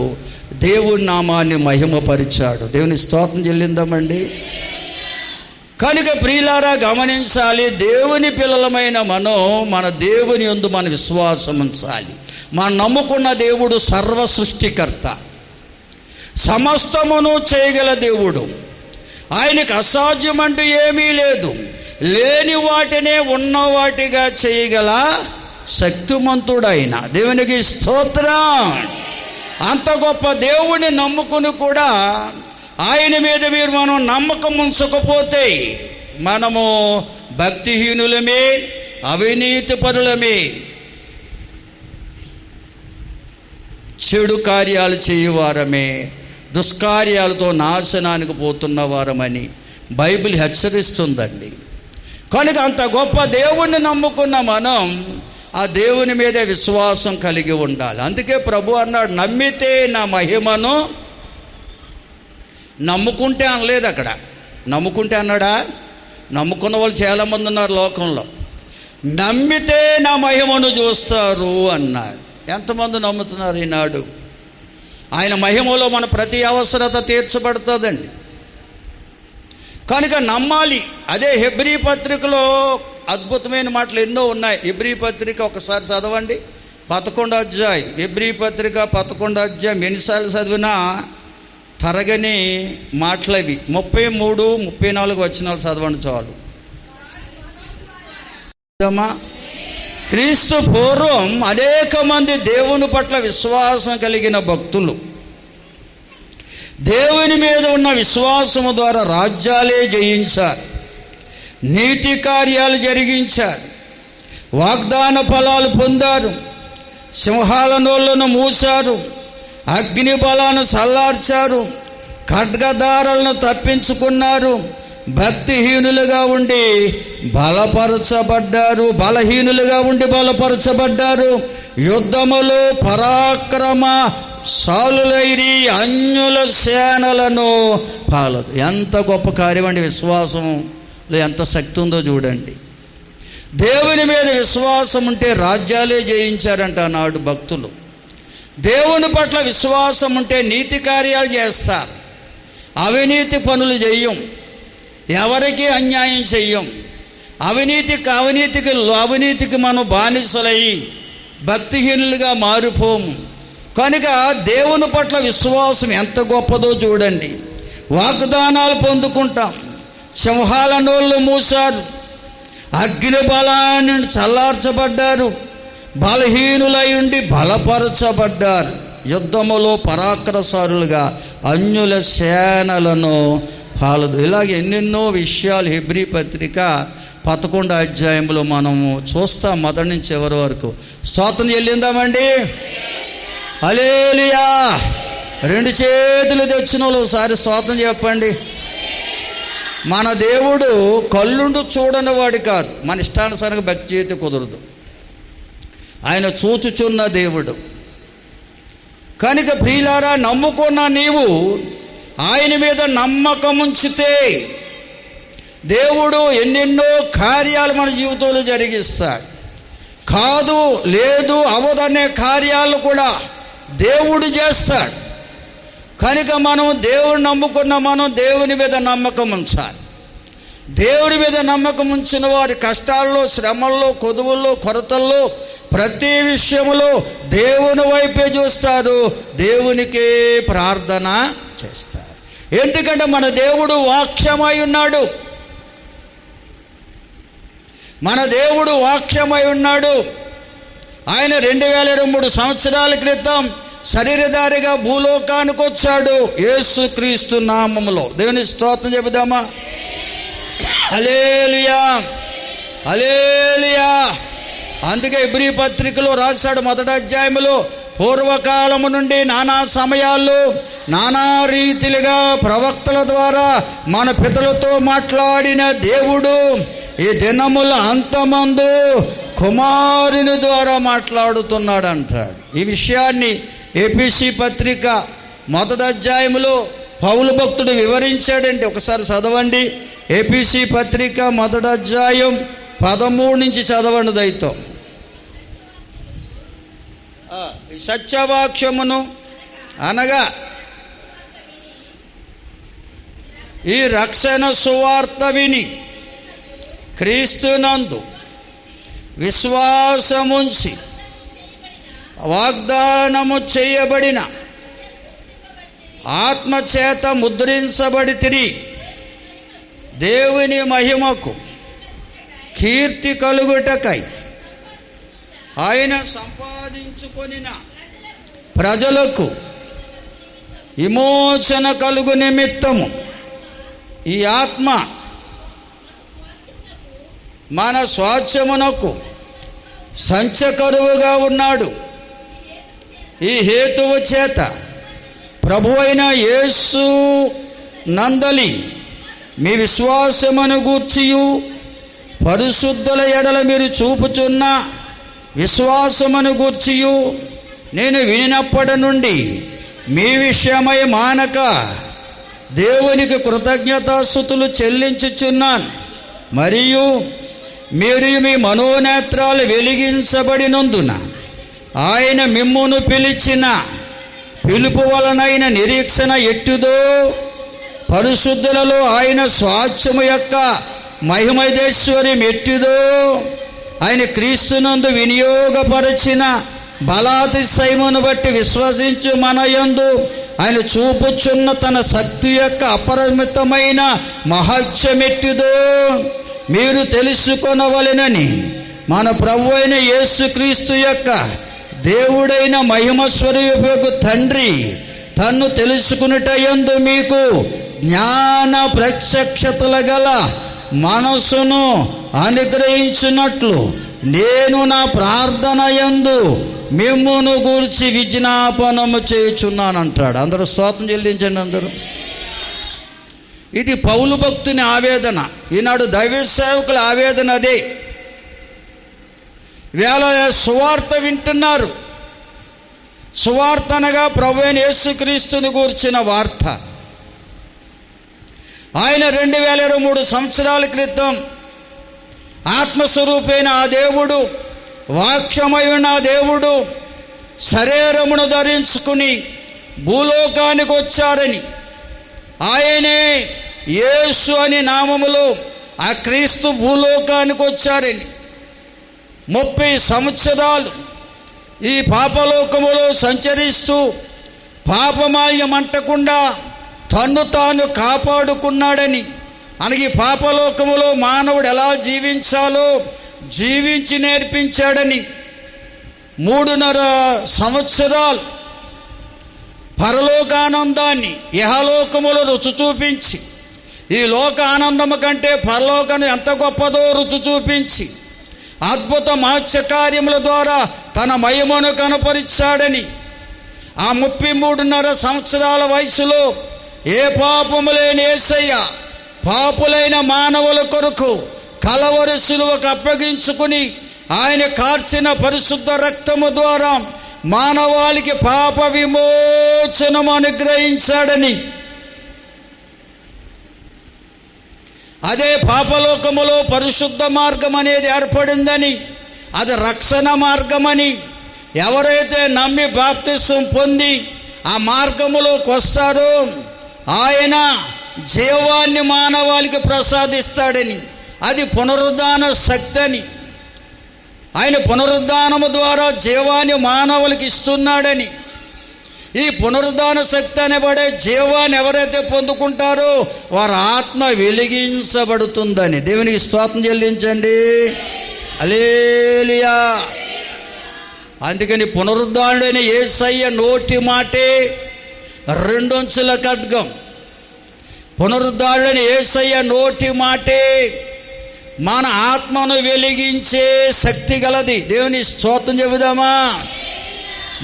దేవుని నామాన్ని మహిమపరిచాడు. దేవుని స్తోత్రం చెల్లిందామండి. కనుక ప్రియులారా గమనించాలి, దేవుని పిల్లలమైన మనం మన దేవుని యందు మన విశ్వాసం ఉంచాలి. మనం నమ్ముకున్న దేవుడు సర్వ సృష్టికర్త, సమస్తమును చేయగల దేవుడు. ఆయనకు అసాధ్యమంటూ ఏమీ లేదు. లేని వాటినే ఉన్న వాటిగా చేయగల శక్తిమంతుడైన దేవునికి స్తోత్రం. అంత గొప్ప దేవుని నమ్ముకుని కూడా ఆయన మీద మనం నమ్మకం ఉంచకపోతే మనము భక్తిహీనులమే, అవినీతి పరులమే, చెడు కార్యాలు చేయవారమే, దుష్కార్యాలతో నాశనానికి పోతున్న వారమని బైబిల్ హెచ్చరిస్తుందండి. కనుక అంత గొప్ప దేవుణ్ణి నమ్ముకున్న మనం ఆ దేవుని మీదే విశ్వాసం కలిగి ఉండాలి. అందుకే ప్రభు అన్నాడు, నమ్మితే నా మహిమను, నమ్ముకుంటే అనలేదు అక్కడ, నమ్ముకుంటే అన్నాడా? నమ్ముకున్న వాళ్ళు చాలామంది ఉన్నారు లోకంలో. నమ్మితే నా మహిమను చూస్తారు అన్నాడు. ఎంతమంది నమ్ముతున్నారు ఈనాడు? ఆయన మహిమలో మన ప్రతి అవసరత తీర్చబడుతుందండి. కనుక నమ్మాలి. అదే హెబ్రీ పత్రికలో అద్భుతమైన మాటలు ఎన్నో ఉన్నాయి. హెబ్రీ పత్రిక ఒకసారి చదవండి, 11వ అధ్యాయం. హెబ్రీ పత్రిక 11వ అధ్యాయం ఎన్నిసార్లు చదివినా తరగని మాటలవి. 33, 34 వచనాలు చదవండి చాలు. క్రీస్తు పూర్వం అనేక మంది దేవుని పట్ల విశ్వాసం కలిగిన భక్తులు దేవుని మీద ఉన్న విశ్వాసము ద్వారా రాజ్యాలే జయించారు, నీతి కార్యాలు జరిగించారు, వాగ్దాన ఫలాలు పొందారు, సింహాల నోళ్లను మూశారు, అగ్ని బలాన్ని చల్లార్చారు, ఖడ్గదారాలను తప్పించుకున్నారు, భక్తిహీనులుగా ఉండి బలపరచబడ్డారు, బలహీనులుగా ఉండి బలపరచబడ్డారు, యుద్ధములు పరాక్రమ సాలులైరి అన్యుల సేనలను పాలదు. ఎంత గొప్ప కార్యం అండి విశ్వాసం ఎంత శక్తి ఉందో చూడండి. దేవుని మీద విశ్వాసం ఉంటే రాజ్యాలే జయించారంట నాడు భక్తులు. దేవుని పట్ల విశ్వాసం ఉంటే నీతి కార్యాలు చేస్తారు, అవినీతి పనులు చెయ్యం, ఎవరికి అన్యాయం చెయ్యం, అవినీతికి మనం బానిసలయ్యి భక్తిహీనులుగా మారిపోము. కనుక దేవుని పట్ల విశ్వాసం ఎంత గొప్పదో చూడండి. వాగ్దానాలు పొందుకుంటాం. సింహాల నోళ్ళు మూశారు, అగ్ని బలాన్ని చల్లార్చబడ్డారు, బలహీనులై ఉండి బలపరచబడ్డారు, యుద్ధములో పరాక్రమశాలులుగా అన్యుల సేనలను పాలదు. ఇలాగ ఎన్నెన్నో విషయాలు హెబ్రీ పత్రిక 11వ అధ్యాయంలో మనము చూస్తాం, మొదటి నుంచి చివరి వరకు. స్తోత్రం చెల్లిందామండి. హల్లెలూయా. 2 చేతులు తెచ్చిన వాళ్ళు ఒకసారి స్తోత్రం చెప్పండి. మన దేవుడు కళ్ళుండు చూడని వాడు కాదు. మన ఇష్టానుసారంగా భక్తి చేతి కుదరదు. ఆయన చూచుచున్న దేవుడు. కనుక ప్రియులారా, నమ్ముకున్న నీవు ఆయన మీద నమ్మకం ఉంచితే దేవుడు ఎన్నెన్నో కార్యాలు మన జీవితంలో జరిగిస్తాడు. కాదు, లేదు, అవదనే కార్యాలు కూడా దేవుడు చేస్తాడు. కనుక మనం దేవుడు నమ్ముకున్న మనం దేవుని మీద నమ్మకం ఉంచాలి. దేవుడి మీద నమ్మకం ఉంచిన వారి కష్టాల్లో, శ్రమల్లో, కొదువుల్లో, కొరతల్లో, ప్రతి విషయంలో దేవుని వైపే చూస్తారు, దేవునికే ప్రార్థన చేస్తారు. ఎందుకంటే మన దేవుడు వాక్యమై ఉన్నాడు. మన దేవుడు వాక్యమై ఉన్నాడు. ఆయన 2023 సంవత్సరాల క్రితం శరీరధారిగా భూలోకానికి వచ్చాడు, యేసుక్రీస్తు నామములో. దేవుని స్తోత్రం చెబుదామా? హల్లెలూయా, హల్లెలూయా. అందుకే హెబ్రీ పత్రికలో రాశాడు 1వ అధ్యాయంలో, పూర్వకాలము నుండి నానా సమయాల్లో నానా రీతిలుగా ప్రవక్తల ద్వారా మన పితరులతో మాట్లాడిన దేవుడు ఈ దినముల అంతమందు కుమారుని ద్వారా మాట్లాడుతున్నాడు అంటాడు. ఈ విషయాన్ని ఎఫెసీ పత్రిక 1వ అధ్యాయంలో పౌలు భక్తుడు వివరించాడంటే ఒకసారి చదవండి. ఎఫెసీ పత్రిక 1వ అధ్యాయం 13 నుంచి చదవండి దయతో. సత్యవాక్యమును అనగా ఈ రక్షణ సువార్త విని క్రీస్తునందు విశ్వాసముంచి వాగ్దానము చేయబడిన ఆత్మచేత ముద్రించబడితిరి, దేవుని మహిమకు కీర్తి కలుగుటకై ఆయన సంపాదించుకొనిన ప్రజలకు విమోచన కలుగు నిమిత్తము ఈ ఆత్మ మన స్వాస్థ్యమునకు సంచకరువుగా ఉన్నాడు. ఈ హేతువు చేత ప్రభువైన యేసు నందలి మీ విశ్వాసమును గూర్చియు పరిశుద్ధుల ఎడల మీరు చూపుచున్న విశ్వాసమును గూర్చియు నేను వినినప్పటి నుండి మీ విషయమై మానక దేవునికి కృతజ్ఞతాస్తుతులు చెల్లించుచున్నాను. మరియు మీరు మీ మనోనేత్రాలు వెలిగించబడినందున ఆయన మిమ్మును పిలిచిన పిలుపు వలనైన నిరీక్షణ ఎట్టుదో, పరిశుద్ధులలో ఆయన స్వాస్థ్యము యొక్క మహిమైశ్వర్యం ఎట్టుదో, ఆయన క్రీస్తునందు వినియోగపరిచిన బలాతిశయమును బట్టి విశ్వసించు మన యందు ఆయన చూపుచున్న తన శక్తి యొక్క అపరిమితమైన మహత్యమెట్టిదో మీరు తెలుసుకొనవలెనని మన ప్రభువైన యేసుక్రీస్తు యొక్క దేవుడైన మహిమస్వరూపకు తండ్రి తన్ను తెలుసుకునుట యందు మీకు జ్ఞాన ప్రత్యక్షతల గల మనసును అనుగ్రహించినట్లు నేను నా ప్రార్థన యందు మిమ్మును గూర్చి విజ్ఞాపనము చేయుచున్నానంటాడు. అందరూ స్తోత్రం చెల్లించండి అందరూ. ఇది పౌలు భక్తుని ఆవేదన. ఈనాడు దైవ సేవకుల ఆవేదన అదే. వేళ సువార్త వింటున్నారు. సువార్త అనగా ప్రభువైన యేసుక్రీస్తుని గూర్చిన వార్త. ఆయన 2023 సంవత్సరాల క్రితం ఆత్మస్వరూపైన ఆ దేవుడు, వాక్యమైన ఆ దేవుడు శరీరమును ధరించుకుని భూలోకానికి వచ్చారని, ఆయనే యేసు అని నామములో ఆ క్రీస్తు భూలోకానికి వచ్చారని 30 సంవత్సరాలు ఈ పాపలోకములో సంచరిస్తూ పాపమాల్యం అంటకుండా తన్ను తాను కాపాడుకున్నాడని, అనగా పాపలోకములో మానవుడు ఎలా జీవించాలో జీవించి నేర్పించాడని 3.5 సంవత్సరాలు పరలోకానందాన్ని ఇహలోకములో రుచి చూపించి, ఈ లోక ఆనందము కంటే పరలోకం ఎంత గొప్పదో రుచి చూపించి అద్భుత మహత్కార్యముల ద్వారా తన మహిమను కనపరిచాడని, ఆ 33.5 సంవత్సరాల వయసులో ఏ పాపము లేని యేసయ్య పాపులైన మానవుల కొరకు కలవరి సిలువకు అప్పగించుకుని ఆయన కార్చిన పరిశుద్ధ రక్తము ద్వారా మానవాళికి పాప విమోచనము అనుగ్రహించాడని, అదే పాపలోకములో పరిశుద్ధ మార్గం అనేది ఏర్పడిందని, అది రక్షణ మార్గమని, ఎవరైతే నమ్మి బాప్తిసం పొంది ఆ మార్గములోకి వస్తారో ఆయన జీవాన్ని మానవాళికి ప్రసాదిస్తాడని, అది పునరుద్ధాన శక్తి అని, ఆయన పునరుద్ధానము ద్వారా జీవాన్ని మానవులకి ఇస్తున్నాడని, ఈ పునరుద్ధాన శక్తి అనబడే జీవాన్ని ఎవరైతే పొందుకుంటారో వారి ఆత్మ వెలిగించబడుతుందని. దేవునికి స్తోత్రం చెల్లించండి. హల్లెలూయా. అందుకని పునరుద్ధానుడైన యేసయ్య నోటి మాటే 2 అంచుల ఖడ్గం. పునరుద్ధానుడైన యేసయ్య నోటి మాటే మన ఆత్మను వెలిగించే శక్తి గలది. దేవుని స్తోత్రం చెబుదామా.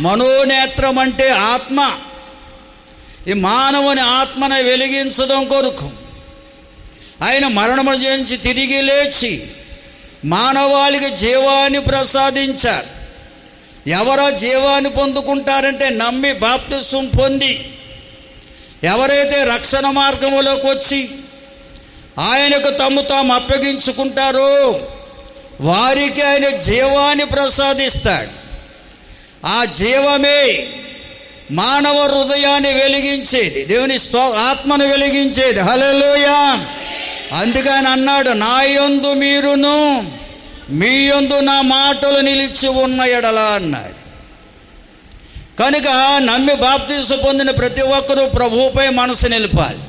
మనోనేత్రం అంటే ఆత్మ. ఈ మానవుని ఆత్మను వెలిగించడం కొరకు ఆయన మరణము నుంచి తిరిగి లేచి మానవాళికి జీవాన్ని ప్రసాదించారు. ఎవరో జీవాన్ని పొందుకుంటారంటే నమ్మి బాప్తిసం పొంది ఎవరైతే రక్షణ మార్గంలోకి వచ్చి ఆయనకు తాము అప్పగించుకుంటారో వారికి ఆయన జీవాన్ని ప్రసాదిస్తాడు. ఆ జీవమే మానవ హృదయాన్ని వెలిగించేది, దేవుని ఆత్మను వెలిగించేది. హల్లెలూయా. అందుకని అన్నాడు, నా యందు మీరును మీ యందు నా మాటలు నిలిచి ఉన్న ఎడల అన్నాడు. కనుక నమ్మి బాప్తిసం పొందిన ప్రతి ఒక్కరూ ప్రభువుపై మనసు నిలపాలి.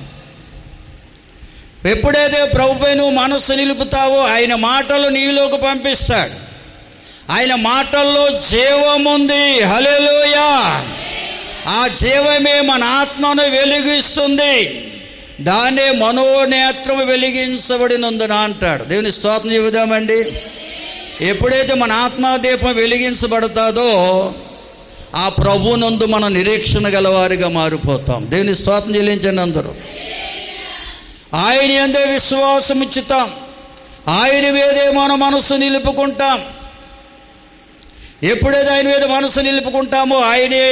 ఎప్పుడైతే ప్రభుపై నువ్వు మనసు నిలుపుతావో ఆయన మాటలు నీలోకి పంపిస్తాడు. ఆయన మాటల్లో జీవముంది. హల్లెలూయా. ఆ జీవమే మన ఆత్మను వెలిగిస్తుంది. దాన్నే మనోనేత్రము వెలిగించబడినందున అంటాడు. దేవుని స్తోత్రం చెబుదామండి. ఎప్పుడైతే మన ఆత్మదీపం వెలిగించబడతాదో ఆ ప్రభునందు మన నిరీక్షణ గలవారిగా మారిపోతాం. దేవుని స్తోత్రం చెల్లించండి అందరూ. ఆయన యందే విశ్వాసం ఇచ్చుతాం, ఆయన మీదే మన మనసు నిలుపుకుంటాం. ఎప్పుడైతే ఆయన మీద మనసు నిలుపుకుంటామో ఆయనే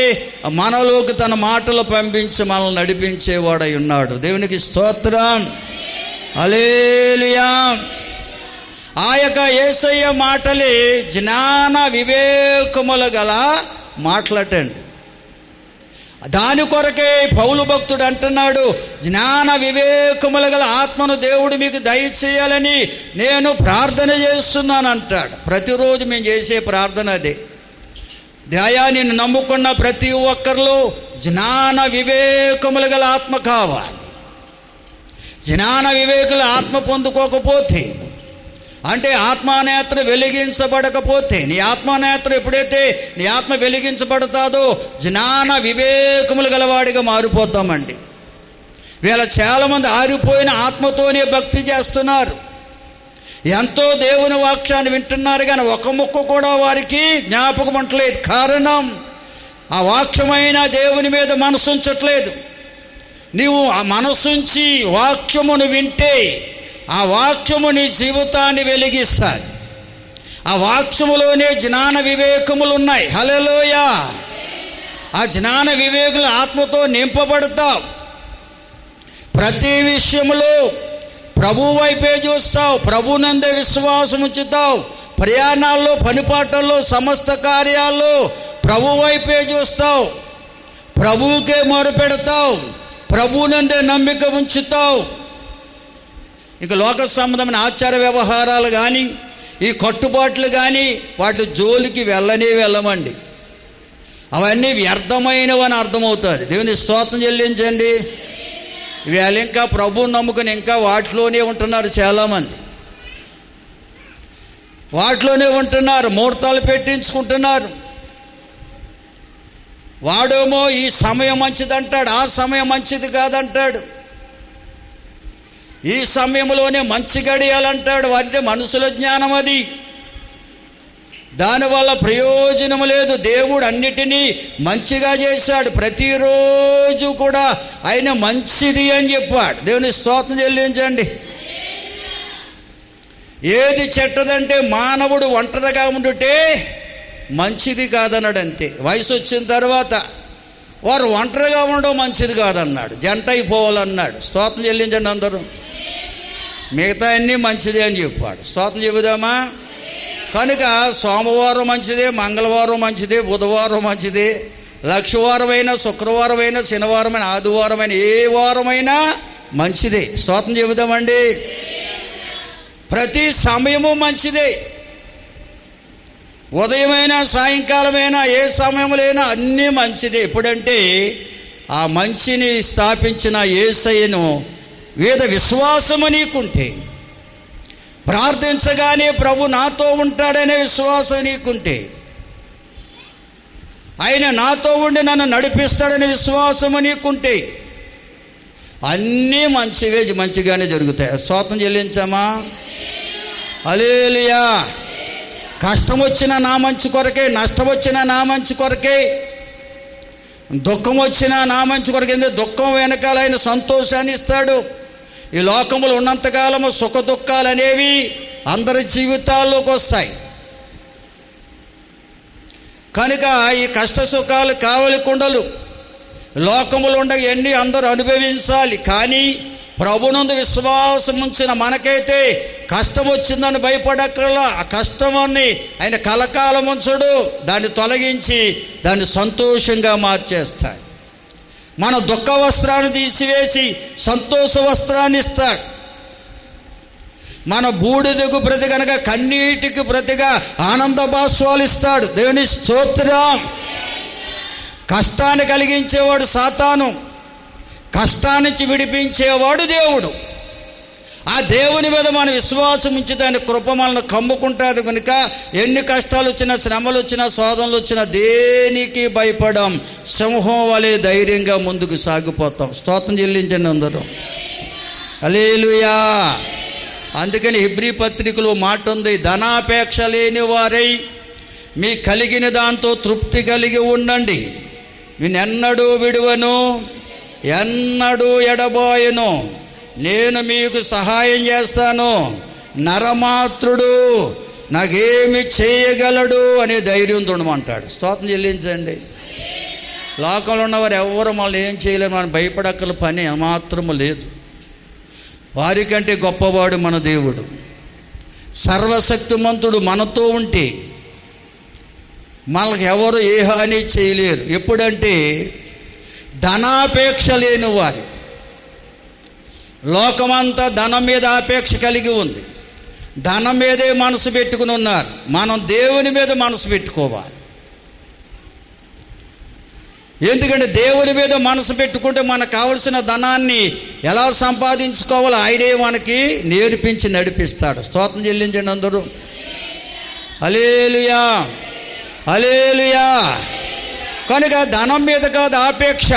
మనలోకి తన మాటలు పంపించి మనల్ని నడిపించేవాడై ఉన్నాడు. దేవునికి స్తోత్రం. హల్లెలూయా. ఆ యొక్క యేసయ్య మాటలే జ్ఞాన వివేకములు గల మాటలటండి. దాని కొరకే పౌలు భక్తుడు అంటున్నాడు, జ్ఞాన వివేకములు గల ఆత్మను దేవుడు మీకు దయచేయాలని నేను ప్రార్థన చేస్తున్నాను అంటాడు. ప్రతిరోజు మేము చేసే ప్రార్థన అదే. దయాన్ని నమ్ముకున్న ప్రతి ఒక్కరిలో జ్ఞాన వివేకములు గల ఆత్మ కావాలి. జ్ఞాన వివేకుల ఆత్మ పొందుకోకపోతే, అంటే ఆత్మానేత్రం వెలిగించబడకపోతే, నీ ఆత్మానేత్రం ఎప్పుడైతే నీ ఆత్మ వెలిగించబడతాదో జ్ఞాన వివేకములు గలవాడిగా మారిపోతామండి. వీళ్ళ చాలామంది ఆరిపోయిన ఆత్మతోనే భక్తి చేస్తున్నారు. ఎంతో దేవుని వాక్యాన్ని వింటున్నారు కానీ ఒక ముక్క కూడా వారికి జ్ఞాపకం ఉండలేదు. కారణం ఆ వాక్యమైన దేవుని మీద మనసు ఉంచట్లేదు. నీవు ఆ మనసుంచి వాక్యమును వింటే ఆ వాక్యము నీ జీవితాన్ని వెలిగిస్తాయి. ఆ వాక్యములోనే జ్ఞాన వివేకములు ఉన్నాయి. హల్లెలూయా. ఆ జ్ఞాన వివేకులు ఆత్మతో నింపబడతావు. ప్రతి విషయంలో ప్రభు వైపే చూస్తావు, ప్రభునందే విశ్వాసం ఉంచుతావు. ప్రయాణాల్లో, పనిపాటల్లో, సమస్త కార్యాల్లో ప్రభు వైపే చూస్తావు, ప్రభువుకే మొరపెడతావు, ప్రభువునందే నమ్మిక ఉంచుతావు. ఇక లోక సంబంధమైన ఆచార వ్యవహారాలు కానీ, ఈ కట్టుబాట్లు కానీ వాటి జోలికి వెళ్ళమండి. అవన్నీ వ్యర్థమైనవని అర్థమవుతుంది. దేవుని స్తోత్రం చెల్లించండి. వీళ్ళు ఇంకా ప్రభువుని నమ్ముకుని ఇంకా వాటిలోనే ఉంటున్నారు. చాలామంది వాటిలోనే ఉంటున్నారు, ముహూర్తాలు పెట్టించుకుంటున్నారు. వాడేమో ఈ సమయం మంచిది అంటాడు, ఆ సమయం మంచిది కాదంటాడు. ఈ సమయంలోనే మంచి గడియాలంటాడు. వాటి మనుషుల జ్ఞానం అది. దానివల్ల ప్రయోజనం లేదు. దేవుడు అన్నిటినీ మంచిగా చేశాడు. ప్రతిరోజు కూడా ఆయన మంచిది అని చెప్పాడు. దేవుని స్తోత్రం చెల్లించండి. ఏది చెడ్డదంటే మానవుడు ఒంటరిగా ఉండుటే మంచిది కాదన్నాడు. అంతే. వయసు వచ్చిన తర్వాత వారు ఒంటరిగా ఉండడం మంచిది కాదన్నాడు, జంట అయిపోవాలన్నాడు. స్తోత్రం చెల్లించండి అందరూ. మిగతా అన్నీ మంచిదే అని చెప్పాడు. స్తోత్రం చెబుదామా? కనుక సోమవారం మంచిదే, మంగళవారం మంచిదే, బుధవారం మంచిదే, లక్షవారమైనా, శుక్రవారమైనా, శనివారమైనా, ఆదివారమైనా, ఏ వారమైనా మంచిదే. స్తోత్రం చెబుదామండి. ప్రతి సమయము మంచిదే. ఉదయమైనా, సాయంకాలమైనా, ఏ సమయంలోనైనా అన్నీ మంచిదే. ఎప్పుడంటే ఆ మంచిని స్థాపించిన యేసయ్యను వేద విశ్వాసము నీకుంటే, ప్రార్థించగానే ప్రభు నాతో ఉంటాడనే విశ్వాసం నీకుంటే, ఆయన నాతో ఉండి నన్ను నడిపిస్తాడనే విశ్వాసము నీకుంటే అన్నీ మంచిగానే జరుగుతాయి. స్తోత్రం చెల్లించామా? హల్లెలూయా. కష్టం వచ్చిన నా మంచి కొరకే, నష్టం వచ్చిన నా మంచి కొరకే, దుఃఖం వచ్చిన నా మంచి కొరకే. దుఃఖం వెనకాల ఆయన సంతోషాన్ని ఇస్తాడు. ఈ లోకములు ఉన్నంతకాలము సుఖ దుఃఖాలు అనేవి అందరి జీవితాల్లోకి వస్తాయి. కనుక ఈ కష్ట సుఖాలు కావలి కుండలు లోకములు ఉండగా ఎన్ని అందరూ అనుభవించాలి. కానీ ప్రభునందు విశ్వాసం ఉంచిన మనకైతే కష్టం వచ్చిందని భయపడక్కర్లా. ఆ కష్టమాన్ని ఆయన కలకాలం ఉంచడు, దాన్ని తొలగించి దాన్ని సంతోషంగా మార్చేస్తాడు. మన దుఃఖ వస్త్రాన్ని తీసివేసి సంతోష వస్త్రాన్ని ఇస్తాడు. మన బూడిదకు ప్రతి కనుక కన్నీటికి ప్రతిగా ఆనంద బాష్పాలు ఇస్తాడు. దేవుని స్తోత్రం. కష్టాన్ని కలిగించేవాడు సాతాను, కష్టాన్నించి విడిపించేవాడు దేవుడు. ఆ దేవుని మీద మన విశ్వాసం ఉంచి దాని కృప మనల్ని కమ్ముకుంటుంది. కనుక ఎన్ని కష్టాలు వచ్చినా, శ్రమలు వచ్చినా, శోధనలు వచ్చినా దేనికి భయపడం. సింహం వలె ధైర్యంగా ముందుకు సాగిపోతాం. స్తోత్రం చెల్లించండి అందరూ. హల్లెలూయా. అందుకని హెబ్రీ పత్రికలో మాట ఉంది, ధనాపేక్ష లేని వారై మీ కలిగిన దాంతో తృప్తి కలిగి ఉండండి. నేనెన్నడూ విడువను, ఎన్నడూ ఎడబాయను, నేను మీకు సహాయం చేస్తాను, నరమాత్రుడు నాకేమి చేయగలడు అనే ధైర్యంతో ఉండమంటాడు. స్తోత్రం చెల్లించండి. లోకంలో ఉన్నవారు ఎవరు మళ్ళీ ఏం చేయలేరు, మనం భయపడక్కల పని మాత్రము లేదు. వారికంటే గొప్పవాడు మన దేవుడు, సర్వశక్తిమంతుడు. మనతో ఉంటే మనకు ఎవరు ఏ హాని చేయలేరు. ఎప్పుడంటే ధనాపేక్ష లేని వారు. లోకమంతా ధనం మీద ఆపేక్ష కలిగి ఉంది, ధనం మీదే మనసు పెట్టుకుని ఉన్నారు. మనం దేవుని మీద మనసు పెట్టుకోవాలి. ఎందుకంటే దేవుని మీద మనసు పెట్టుకుంటే మనకు కావలసిన ధనాన్ని ఎలా సంపాదించుకోవాలో ఆయనే మనకి నేర్పించి నడిపిస్తాడు. స్తోత్రం చెల్లించండి అందరూ. హల్లెలూయా, హల్లెలూయా. కనుక ధనం మీద కాదు ఆపేక్ష,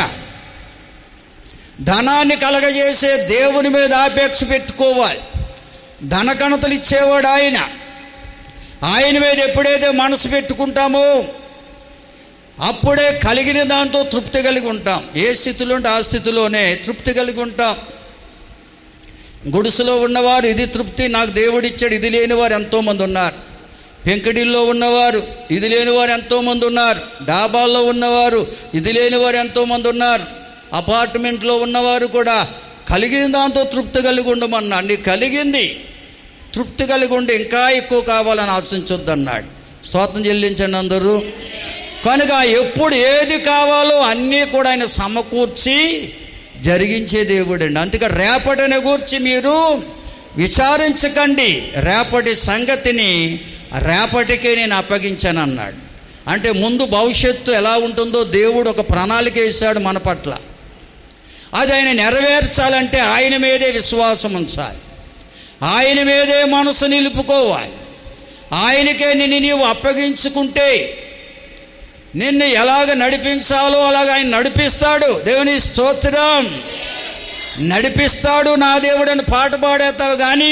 ధనాన్ని కలగజేసే దేవుని మీద ఆపేక్ష పెట్టుకోవాలి. ధనకణతలు ఇచ్చేవాడు ఆయన. ఆయన మీద ఎప్పుడైతే మనసు పెట్టుకుంటామో అప్పుడే కలిగిన దాంతో తృప్తి కలిగి ఉంటాం. ఏ స్థితిలో ఉంటే ఆ స్థితిలోనే తృప్తి కలిగి ఉంటాం. గుడిసెలో ఉన్నవారు ఇది తృప్తి, నాకు దేవుడిచ్చాడు, ఇది లేని వారు ఎంతోమంది ఉన్నారు. పెంకడిల్లో ఉన్నవారు ఇది లేనివారు ఎంతోమంది ఉన్నారు. డాబాల్లో ఉన్నవారు ఇది లేనివారు ఎంతోమంది ఉన్నారు. అపార్ట్మెంట్లో ఉన్నవారు కూడా కలిగిన దాంతో తృప్తి కలిగి ఉండమన్నాడు. నీకు కలిగింది తృప్తి కలిగి ఉండి ఇంకా ఎక్కువ కావాలని ఆశించొద్దు అన్నాడు. స్తోత్రం చెల్లించండి అందరూ. కనుక ఎప్పుడు ఏది కావాలో అన్నీ కూడా ఆయన సమకూర్చి జరిగించే దేవుడండి. అందుకే రేపటిని గూర్చి మీరు విచారించకండి, రేపటి సంగతిని రేపటికే నేను అప్పగించాను అన్నాడు. అంటే ముందు భవిష్యత్తు ఎలా ఉంటుందో దేవుడు ఒక ప్రణాళిక వేశాడు మన పట్ల. అది ఆయన నెరవేర్చాలంటే ఆయన మీదే విశ్వాసం ఉంచాలి, ఆయన మీదే మనసు నిలుపుకోవాలి. ఆయనకే నిన్ను నీవు అప్పగించుకుంటే నిన్ను ఎలాగ నడిపించాలో అలాగ ఆయన నడిపిస్తాడు. దేవుని స్తోత్రం. నడిపిస్తాడు నా దేవుడని పాట పాడేస్తావు, కానీ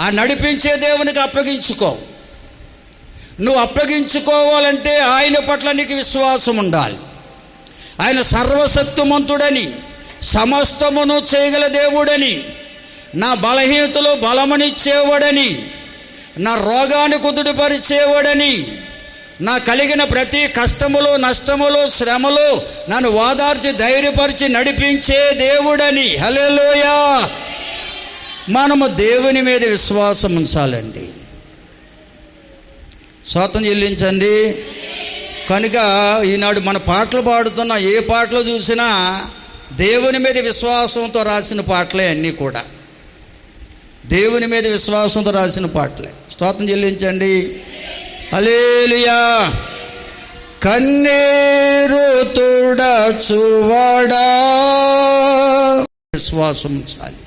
ఆ నడిపించే దేవునికి అప్పగించుకో. నువ్వు అప్పగించుకోవాలంటే ఆయన పట్ల నీకు విశ్వాసం ఉండాలి. ఆయన సర్వశక్తిమంతుడని, సమస్తమును చేయగల దేవుడని, నా బలహీనతలో బలమునిచ్చేవాడని, నా రోగాన్ని కుదుటపరిచేవాడని, నా కలిగిన ప్రతి కష్టములో నష్టములో శ్రమలో నన్ను ఓదార్చి ధైర్యపరిచి నడిపించే దేవుడని. హల్లెలూయా. మనము దేవుని మీద విశ్వాసం ఉంచాలండి. స్తోత్రం చెల్లించండి. కనుక ఈనాడు మన పాటలు పాడుతున్న ఏ పాటలు చూసినా దేవుని మీద విశ్వాసంతో రాసిన పాటలే అన్నీ కూడా. దేవుని మీద విశ్వాసంతో రాసిన పాటలే. స్తోత్రం చెల్లించండి. హల్లెలూయా. కన్నీరు తుడచువాడా విశ్వాసం ఉంచాలి.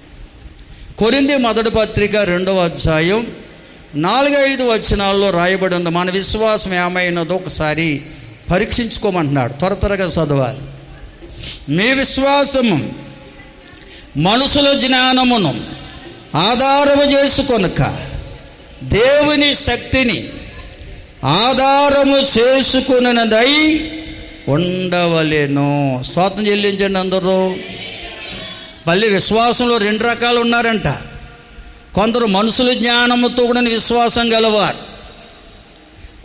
కొరింథీ మొదటి పత్రిక 2వ అధ్యాయం 4-5 వచనాల్లో రాయబడి ఉంది. మన విశ్వాసం ఏమైనదో ఒకసారి పరీక్షించుకోమంటున్నాడు. త్వరగా చదవాలి. మీ విశ్వాసము మనుషుల జ్ఞానమును ఆధారము చేసుకొనక దేవుని శక్తిని ఆధారము చేసుకున్నదై ఉండవలెను. స్తోత్రం చెల్లించండి అందరూ. మళ్ళీ విశ్వాసంలో 2 రకాలు ఉన్నారంట. కొందరు మనుషుల జ్ఞానముతో కూడా విశ్వాసం గలవారు,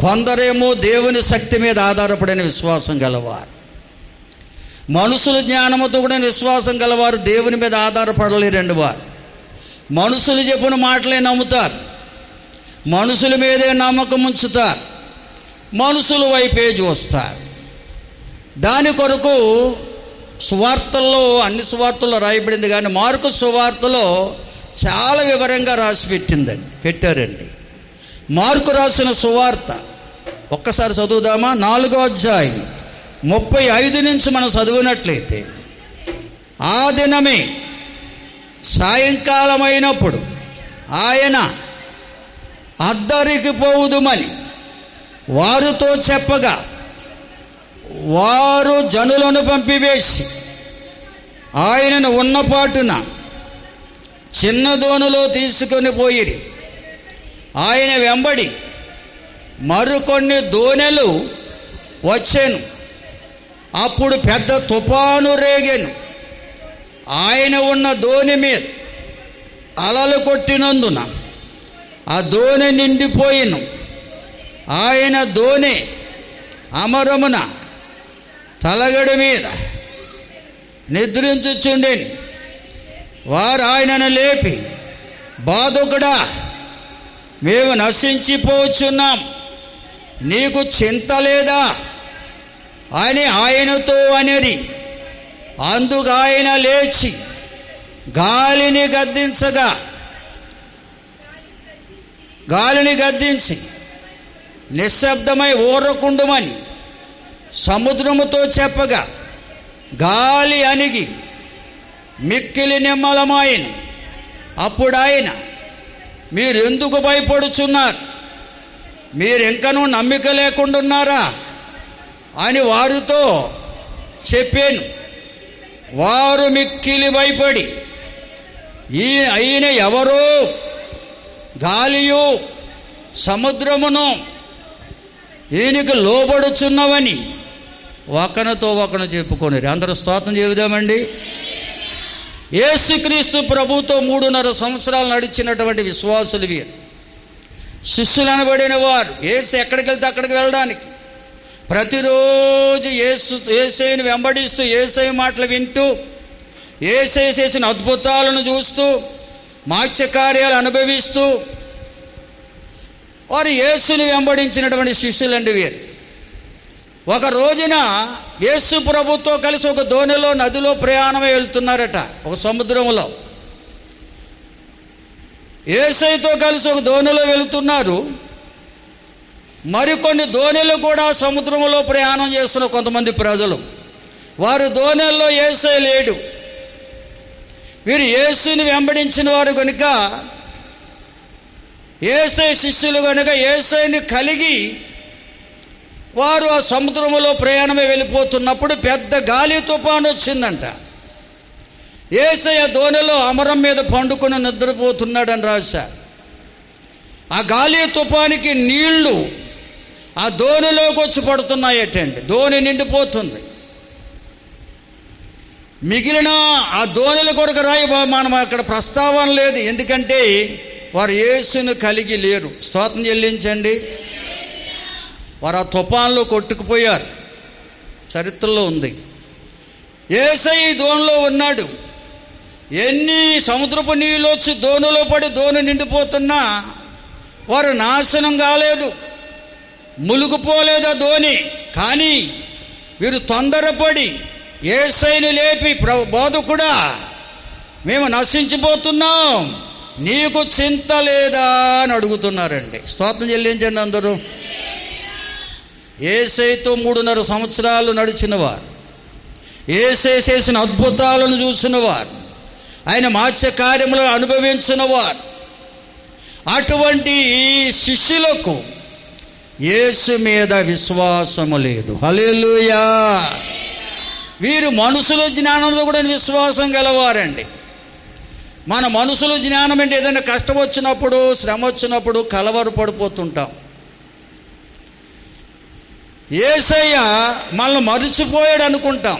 కొందరేమో దేవుని శక్తి మీద ఆధారపడిన విశ్వాసం గలవారు. మనుషుల జ్ఞానముతో కూడా విశ్వాసం గలవారు దేవుని మీద ఆధారపడలేరండి. వారు మనుషులు చెప్పిన మాటలే నమ్ముతారు, మనుషుల మీదే నమ్మకం ఉంచుతారు, మనుషుల వైపే చూస్తారు. దాని కొరకు సువార్తల్లో, అన్ని సువార్తల్లో రాయబడింది, కానీ మార్కు సువార్తలో చాలా వివరంగా పెట్టారండి. మార్కు రాసిన సువార్త ఒక్కసారి చదువుదామా? 4వ అధ్యాయం 35 నుంచి మనం చదివినట్లయితే, ఆ దినమే సాయంకాలమైనప్పుడు ఆయన అద్దరికి పోవుదుమని వారితో చెప్పగా, వారు జనులను పంపివేసి ఆయనను ఉన్నపాటున చిన్న దోణిలో తీసుకొని పోయిరి. ఆయన వెంబడి మరికొన్ని దోణెలు వచ్చాను. అప్పుడు పెద్ద తుఫాను రేగాను. ఆయన ఉన్న దోణి మీద అలలు కొట్టినందున ఆ దోణి నిండిపోయిను. ఆయన దోణి అమరమున తలగడి మీద నిద్రించుచుండెను. వారు ఆయనను లేపి, బాధకుడా, మేము నశించిపోచున్నాం, నీకు చింత లేదా అని ఆయనతో అనేది. అందుకు ఆయన లేచి గాలిని గద్దించి నిశ్శబ్దమై ఊరకుండుమని సముద్రముతో చెప్పగా, గాలి అణిగి మిక్కిలి నిమ్మలమాయను. అప్పుడు ఆయన, మీరెందుకు భయపడుచున్నారు? మీరింకనూ నమ్మిక లేకుండా ఉన్నారా అని వారితో చెప్పాను. వారు మిక్కిలి భయపడి, ఈయన ఎవరో, గాలియు సముద్రమును ఈయనకు లోబడుచున్నవని ఒకరితో ఒకరు చెప్పుకొనిరి. అందరూ స్తోత్రం చెబుదామండి. యేసుక్రీస్తు ప్రభుతో 3.5 సంవత్సరాలు నడిచినటువంటి విశ్వాసులు వీరు, శిష్యులు అనబడిన వారు. యేసు ఎక్కడికి వెళ్తే అక్కడికి వెళ్ళడానికి, ప్రతిరోజు యేసుని వెంబడిస్తూ యేసయ్య మాటలు వింటూ యేసయ్య చేసిన అద్భుతాలను చూస్తూ మత్స్యకార్యాలు అనుభవిస్తూ వారు యేసుని వెంబడించినటువంటి శిష్యులండి వీరు. ఒక రోజున యేసు ప్రభుతో కలిసి ఒక దోణిలో నదిలో ప్రయాణమై వెళ్తున్నారట. ఒక సముద్రంలో యేసయ్యతో కలిసి ఒక దోణిలో వెళుతున్నారు. మరికొన్ని దోణిలు కూడా సముద్రంలో ప్రయాణం చేస్తున్న కొంతమంది ప్రజలు. వారి దోణిల్లో యేసయ్య లేడు. వీరు యేసుని వెంబడించిన వారు కనుక, యేసయ్య శిష్యులు కనుక యేసయ్యని కలిగి వారు ఆ సముద్రంలో ప్రయాణమే వెళ్ళిపోతున్నప్పుడు పెద్ద గాలి తుఫాను వచ్చిందంట. యేసయ్య దోణిలో అమరం మీద పండుకొని నిద్రపోతున్నాడని రాశారు. ఆ గాలి తుఫానికి నీళ్లు ఆ దోణిలోకి వచ్చి పడుతున్నాయటండి. దోణి నిండిపోతుంది. మిగిలిన ఆ దోణిల కొరకు మనం అక్కడ ప్రస్తావన లేదు, ఎందుకంటే వారు యేసును కలిగి లేరు. స్తోత్రం చెల్లించండి. వారు ఆ తుఫాన్లో కొట్టుకుపోయారు, చరిత్రలో ఉంది. యేసయ్య దోణిలో ఉన్నాడు. ఎన్ని సముద్రపు నీళ్ళు వచ్చి దోణిలో పడి దోణి నిండిపోతున్నా వారు నాశనం కాలేదు, ములుగుపోలేదు ఆ దోణి. కానీ వీరు తొందరపడి యేసయ్యను లేపి, బోధకుడా మేము నశించిపోతున్నాం, నీకు చింత లేదా అని అడుగుతున్నారండి. స్తోత్రం చెల్లించండి అందరూ. యేసయ్యతో 3.5 సంవత్సరాలు నడిచినవారు, యేసయ్య చేసిన అద్భుతాలను చూసినవారు, ఆయన మత్స్య కార్యములను అనుభవించినవారు, అటువంటి ఈ శిష్యులకు యేసు మీద విశ్వాసము లేదు. హల్లెలూయా. వీరు మనుషుల జ్ఞానంలో కూడా విశ్వాసం గలవారండి. మన మనుషుల జ్ఞానం అంటే ఏదైనా కష్టం వచ్చినప్పుడు, శ్రమ వచ్చినప్పుడు కలవరపడిపోతుంటాం. యేసయ్య మనల్ని మరిచిపోయాడు అనుకుంటాం.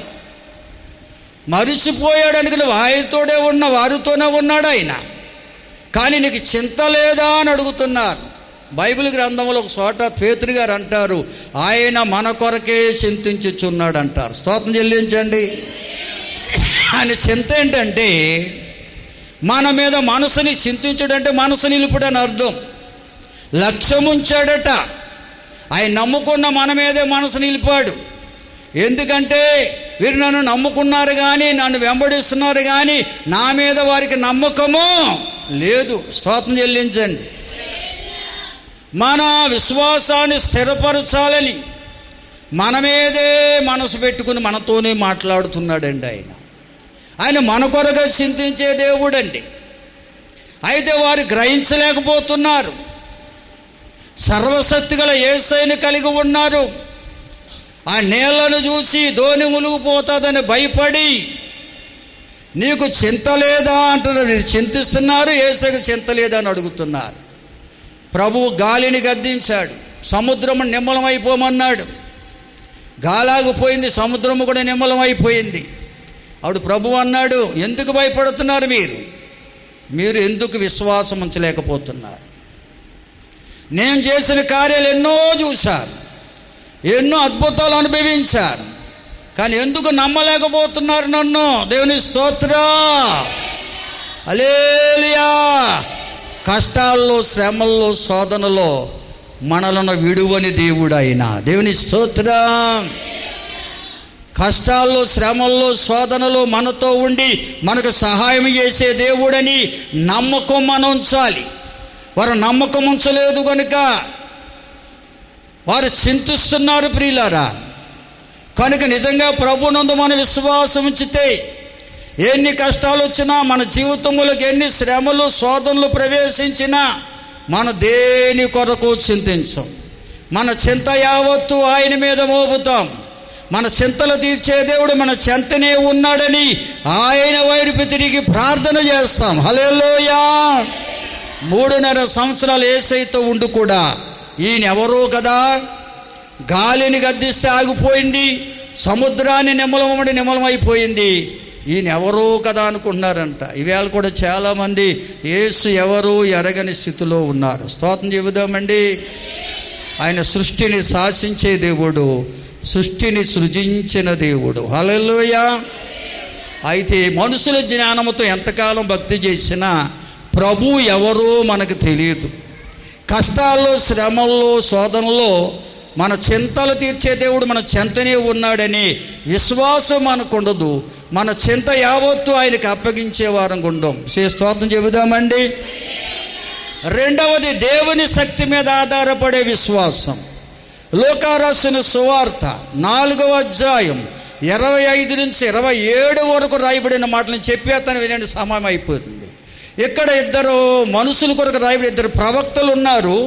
మరిచిపోయాడు అనుకుని వారితోనే వారితోనే ఉన్నాడు ఆయన. కానీ నీకు చింత లేదా అని అడుగుతున్నారు. బైబిల్ గ్రంథంలో ఒక చోట పేతురు గారు అంటారు, ఆయన మన కొరకే చింతించుచున్నాడు అంటారు. స్తోత్రం చెల్లించండి. ఆయన చింత ఏంటంటే మన మీద మనసుని చింతించడంటే మనసు నిలుపుడని అర్థం. లక్ష్యం ఉంచాడట. ఆయన నమ్ముకున్న మన మీదే మనసు నిలిపాడు. ఎందుకంటే వీరు నన్ను నమ్ముకున్నారు కానీ, నన్ను వెంబడిస్తున్నారు కానీ నా మీద వారికి నమ్మకము లేదు. స్తోత్రం చెల్లించండి. మన విశ్వాసాన్ని స్థిరపరచాలని మన మీదే మనసు పెట్టుకుని మనతోనే మాట్లాడుతున్నాడండి ఆయన. ఆయన మన కొరగా చింతించే దేవుడండి. అయితే వారు గ్రహించలేకపోతున్నారు. సర్వశక్తి గల యేసయ్యని కలిగి ఉన్నారు. ఆ నీళ్లను చూసి దోణి మునిగిపోతుందని భయపడి నీకు చింత లేదా అంటున్నారు. మీరు చింతిస్తున్నారు, యేసయ్యకు చింత లేదా అని అడుగుతున్నారు. ప్రభువు గాలిని గద్దించాడు, సముద్రము నిమ్మలమైపోమన్నాడు. గాలాగిపోయింది, సముద్రము కూడా నిమ్మలమైపోయింది. అప్పుడు ప్రభువు అన్నాడు, ఎందుకు భయపడుతున్నారు మీరు ఎందుకు విశ్వాసం ఉంచలేకపోతున్నారు? నేను చేసిన కార్యాలు ఎన్నో చూశారు, ఎన్నో అద్భుతాలు అనుభవించారు, కానీ ఎందుకు నమ్మలేకపోతున్నారు నన్ను? దేవుని స్తోత్రం. హల్లెలూయా. కష్టాల్లో, శ్రమల్లో, శోధనలో మనలను విడువని దేవుడు ఆయన. దేవుని స్తోత్రం. కష్టాల్లో, శ్రమల్లో, శోధనలో మనతో ఉండి మనకు సహాయం చేసే దేవుడని నమ్మకం మనం ఉంచాలి. వారు నమ్మకం ఉంచలేదు కనుక వారు చింతిస్తున్నారు ప్రియులారా. కనుక నిజంగా ప్రభునందు మన విశ్వాసం ఉంచితే ఎన్ని కష్టాలు వచ్చినా, మన జీవితంలోకి ఎన్ని శ్రమలు, శోధనలు ప్రవేశించినా మన దేని కొరకు చింతించం. మన చింత యావత్తు ఆయన మీద మోపుతాం. మన చింతలు తీర్చే దేవుడు మన చెంతనే ఉన్నాడని ఆయన వైపు తిరిగి ప్రార్థన చేస్తాం. హల్లెలూయా. 3.5 సంవత్సరాలు యేసయ్యతో ఉండి కూడా ఈయన ఎవరో కదా, గాలిని గద్దిస్తే ఆగిపోయింది, సముద్రాన్ని నిమ్మలమైపోయింది, ఈయన ఎవరో కదా అనుకుంటున్నారంట. ఈవేళ కూడా చాలామంది యేసు ఎవరు ఎరగని స్థితిలో ఉన్నారు. స్తోత్రం చెబుదామండి. ఆయన సృష్టిని శాసించే దేవుడు, సృష్టిని సృజించిన దేవుడు. హల్లెలూయా. అయితే మనుషుల జ్ఞానంతో ఎంతకాలం భక్తి చేసినా ప్రభు ఎవరో మనకు తెలియదు. కష్టాల్లో, శ్రమల్లో, శోధనలో మన చింతలు తీర్చే దేవుడు మన చింతనే ఉన్నాడని విశ్వాసం మనకు ఉండదు. మన చింత యావత్తు ఆయనకు అప్పగించే వారం ఉండం. స్తోత్రం చెబుదామండి. రెండవది దేవుని శక్తి మీద ఆధారపడే విశ్వాసం. లూకా రాసిన సువార్త 4వ అధ్యాయం 25 నుంచి 27 వరకు రాయబడిన మాటలను చెప్పి అతను వినండి, సమయం అయిపోతుంది. ఇక్కడ ఇద్దరు మనుషుల కొరకు రాయబడి, ఇద్దరు ప్రవక్తలు ఉన్నారు,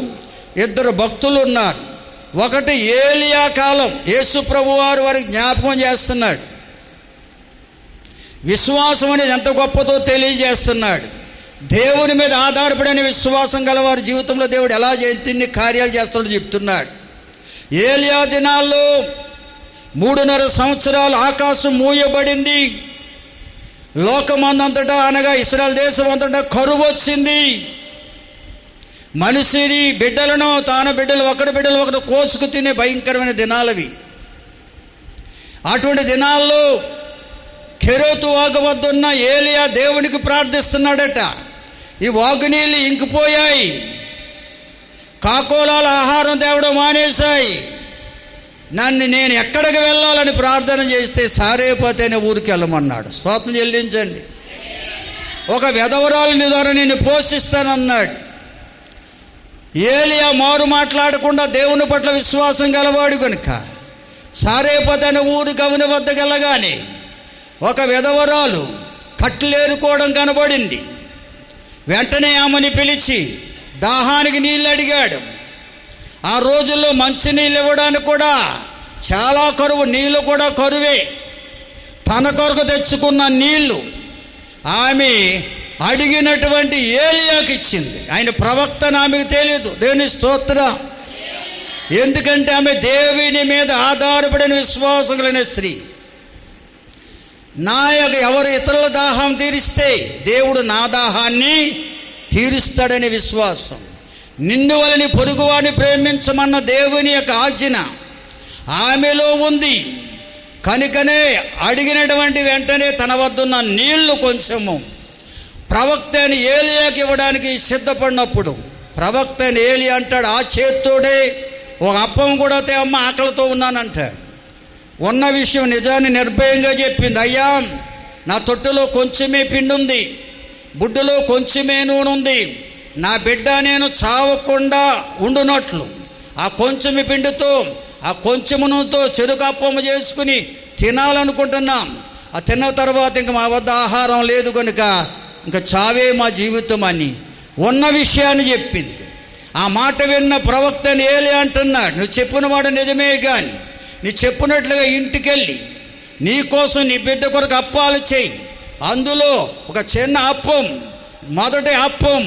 ఇద్దరు భక్తులు ఉన్నారు. ఒకటి ఏలియా కాలం, యేసు ప్రభు వారికి జ్ఞాపకం చేస్తున్నాడు. విశ్వాసం అనేది ఎంత గొప్పదో తెలియజేస్తున్నాడు. దేవుని మీద ఆధారపడిన విశ్వాసం గల వారి జీవితంలో దేవుడు ఎలా ఎన్ని కార్యాలు చేస్తాడో చెప్తున్నాడు. ఏలియా దినాల్లో 3.5 సంవత్సరాలు ఆకాశం మూయబడింది. లోకమందంతటా అనగా ఇశ్రాయేలు దేశం అంతటా కరువు వచ్చింది. మనిషిని బిడ్డలను తాన బిడ్డలు ఒకరు కోసుకు తినే భయంకరమైన దినాలవి. అటువంటి దినాల్లో కెరోతు వాగు వద్ద ఉన్న ఏలియా దేవునికి ప్రార్థిస్తున్నాడట. ఈ వాగు నీళ్ళు ఇంకిపోయాయి, కాకోలాల ఆహారం తేవడం మానేశాయి, నేను ఎక్కడికి వెళ్ళాలని ప్రార్థన చేస్తే సారేపతి అనే ఊరికి వెళ్ళమన్నాడు. స్తోత్రం చెల్లించండి. ఒక విధవరాలిని ద్వారా నేను పోషిస్తానన్నాడు. ఏలియా మారు మాట్లాడకుండా దేవుని పట్ల విశ్వాసం గలవాడు కనుక సారేపతి అనే ఊరు గవిని వద్దకు వెళ్ళగానే ఒక విధవరాలు కట్లేరుకోవడం కనబడింది. వెంటనే ఆమెని పిలిచి దాహానికి నీళ్ళు అడిగాడు. ఆ రోజుల్లో మంచి నీళ్ళు ఇవ్వడానికి కూడా చాలా కరువు, నీళ్ళు కూడా కరువే. తన కొరకు తెచ్చుకున్న నీళ్లు ఆమె అడిగినటువంటి ఏలియాకి ఇచ్చింది. ఆయన ప్రవక్త ఆమెకు తెలియదు. దేవుని స్తోత్రం. ఎందుకంటే ఆమె దేవుని మీద ఆధారపడిన విశ్వాసం కలిగిన స్త్రీ. ఎవరు ఇతరుల దాహం తీరిస్తే దేవుడు నా దాహాన్ని తీరుస్తాడనే విశ్వాసం. నిన్ను వలని పొరుగువాని ప్రేమించమన్న దేవుని యొక్క ఆజ్ఞ ఆమెలో ఉంది కనుకనే అడిగినటువంటి వెంటనే తన వద్దున్న నీళ్లు కొంచెము ప్రవక్త అయిన ఏలియాకి ఇవ్వడానికి సిద్ధపడినప్పుడు ప్రవక్త అయిన ఏలియా అంటాడు, ఆ చేత్తోడే ఒక అప్పం కూడా అమ్మ ఆకలితో ఉన్నానంటాడు. ఉన్న విషయం నిజాన్ని నిర్భయంగా చెప్పింది. అయ్యా, నా తొట్టులో కొంచెమే పిండి ఉంది, బుడ్డులో కొంచెమే నూనె ఉంది, నా బిడ్డ నేను చావకుండా ఉండునట్లు ఆ కొంచెమి పిండితో ఆ కొంచెము నూనెతో చెరుకు అప్పము చేసుకుని తినాలనుకుంటున్నాం. ఆ తిన్న తర్వాత ఇంక మా వద్ద ఆహారం లేదు కనుక ఇంకా చావే మా జీవితం అని ఉన్న విషయాన్ని చెప్పింది. ఆ మాట విన్న ప్రవక్తని ఏలియా అంటున్నాడు, నువ్వు చెప్పిన వాడు నిజమే, కానీ నీ చెప్పినట్లుగా ఇంటికెళ్ళి నీ కోసం నీ బిడ్డ కొరకు అప్పాలు చేయి, అందులో ఒక చిన్న అప్పం, మొదటి అప్పం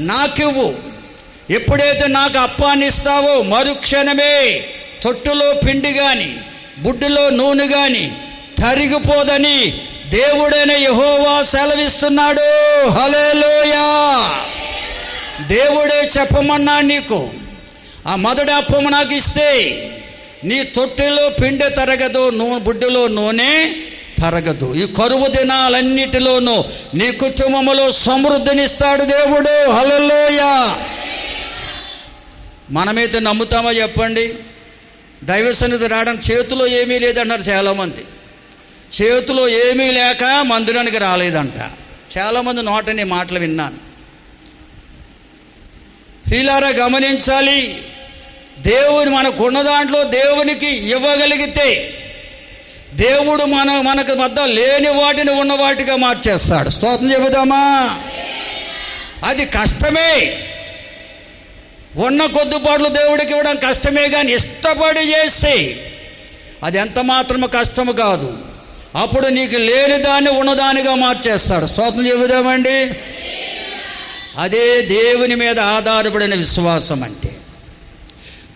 నాకివ్వు. ఎప్పుడైతే నాకు అప్పాన్ని ఇస్తావో మరుక్షణమే తొట్టులో పిండి కానీ బుడ్డులో నూనె కానీ తరిగిపోదని దేవుడైన యెహోవా సెలవిస్తున్నాడు. హల్లెలూయా. దేవుడే చెప్పమన్నాడు నీకు, ఆ మొదటి అప్పము నాకు ఇస్తే నీ తొట్టెలో పిండి తరగదు, బుడ్డులో నూనె తరగదు. ఈ కరువు దినాలన్నిటిలోనూ నీ కుటుంబంలో సమృద్ధినిస్తాడు దేవుడు. హల్లెలూయా. మనమైతే నమ్ముతామా చెప్పండి? దైవ సన్నిధి రావడం చేతిలో ఏమీ లేదన్నారు చాలామంది. చేతిలో ఏమీ లేక మందిరానికి రాలేదంట. చాలామంది నోటని మాటలు విన్నాను. ప్రియులారా, గమనించాలి. దేవుని మనకున్న దాంట్లో దేవునికి ఇవ్వగలిగితే దేవుడు మనకు వద్ద లేని వాటిని ఉన్న వాటిగా మార్చేస్తాడు. స్తోత్రం చెబుదామా? అది కష్టమే. ఉన్న కొద్దిపాట్లు దేవుడికి ఇవ్వడం కష్టమే, కానీ ఇష్టపడి చేస్తే అది ఎంత మాత్రము కష్టము కాదు. అప్పుడు నీకు లేని దాన్ని ఉన్నదానిగా మార్చేస్తాడు. స్తోత్రం చెబుదామండి. అదే దేవుని మీద ఆధారపడిన విశ్వాసం అంటే.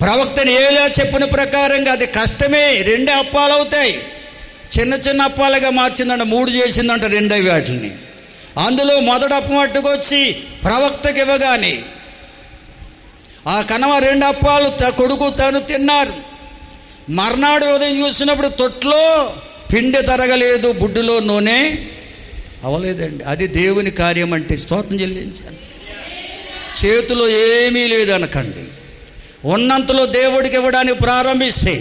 ప్రవక్తని ఏలియా చెప్పిన ప్రకారంగా అది కష్టమే. 2 అప్పాలు అవుతాయి. చిన్న చిన్న అప్పాలుగా మార్చిందంట, 3 చేసిందంట 2 వాటిని. అందులో మొదటి అప్పం పట్టుకొచ్చి ప్రవక్తకి ఇవ్వగానే ఆ కనవ 2 అప్పాలు కొడుకు తను తిన్నారు. మర్నాడు ఉదయం చూసినప్పుడు తొట్లో పిండి తరగలేదు, బుడ్డులో నూనె అవలేదండి. అది దేవుని కార్యం అంటే స్తోత్రం చెల్లించాలి. చేతిలో ఏమీ లేదనకండి. ఉన్నంతలో దేవుడికి ఇవ్వడానికి ప్రారంభిస్తే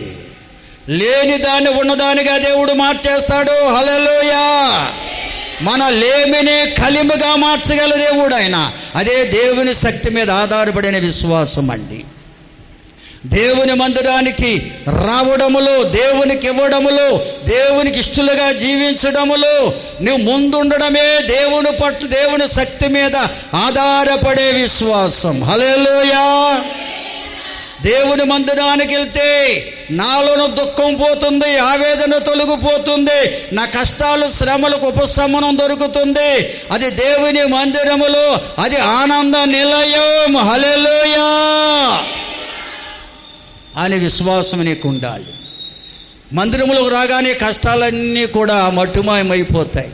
లేని దాన్ని ఉన్నదానిగా దేవుడు మార్చేస్తాడు. హల్లెలూయా. మన లేమిని కలిమిగా మార్చగల దేవుడు ఆయన. అదే దేవుని శక్తి మీద ఆధారపడిన విశ్వాసం అండి. దేవుని మందిరానికి రావడములో, దేవునికి ఇవ్వడములో, దేవునికి ఇష్టలుగా జీవించడములో నువ్వు ముందుండడమే దేవుని పట్ల, దేవుని శక్తి మీద ఆధారపడే విశ్వాసం. హల్లెలూయా. దేవుని మందిరానికి వెళ్తే నాలోని దుఃఖం పోతుంది, ఆవేదన తొలగిపోతుంది, నా కష్టాలు శ్రమలకు ఉపశమనం దొరుకుతుంది. అది దేవుని మందిరములో, అది ఆనంద నిలయం. హల్లెలూయా అనే విశ్వాసం నీకు ఉండాలి. మందిరములకు రాగానే కష్టాలన్నీ కూడా మట్టుమాయమైపోతాయి,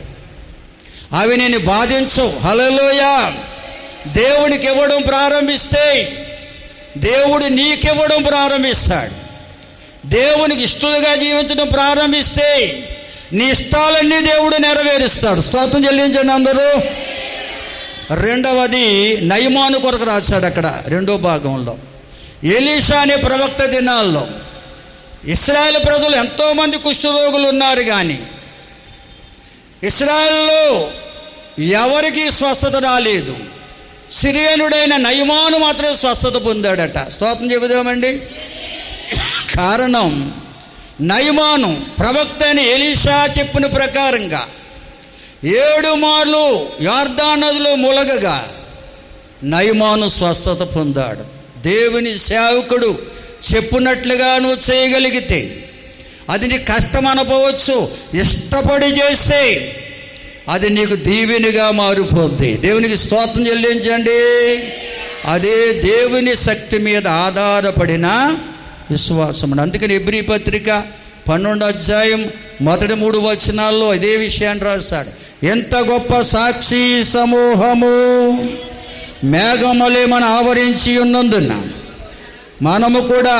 అవి నేను బాధించవు. హల్లెలూయా. దేవునికి ఇవ్వడం ప్రారంభిస్తే దేవుడు నీకివ్వడం ప్రారంభిస్తాడు. దేవునికి ఇష్టలుగా జీవించడం ప్రారంభిస్తే నీ ఇష్టాలన్నీ దేవుడు నెరవేరుస్తాడు. స్తోత్రం చెల్లించండి అందరూ. రెండవది నయమాను కొరకు రాశాడు అక్కడ 2వ భాగంలో. ఎలీషా అనే ప్రవక్త దినాల్లో ఇశ్రాయేల్ ప్రజలు ఎంతోమంది కుష్ఠరోగులు ఉన్నారు, కానీ ఇశ్రాయేల్లో ఎవరికి స్వస్థత రాలేదు. సిరియనుడైన నయమాను మాత్రం స్వస్థత పొందాడట. స్తోత్రం చెబుదామండి. కారణం, నయమాను ప్రవక్త అయిన ఎలీషా చెప్పిన ప్రకారంగా 7 మార్లు యొర్దాను నదిలో ములగగా నయమాను స్వస్థత పొందాడు. దేవుని సేవకుడు చెప్పినట్లుగా నువ్వు చేయగలిగితే అది నీ కష్టం అనుకోవచ్చు, ఇష్టపడి చేస్తే అది నీకు దీవెనిగా మారిపోద్ది. దేవునికి స్తోత్రం చెల్లించండి. అదే దేవుని శక్తి మీద ఆధారపడిన విశ్వాసం. అందుకని హెబ్రీ పత్రిక 12వ అధ్యాయం మొదటి 3 వచనాల్లో ఇదే విషయాన్ని రాశాడు. ఎంత గొప్ప సాక్షి సమూహము మేఘములే మన ఆవరించి ఉన్నందున మనము కూడా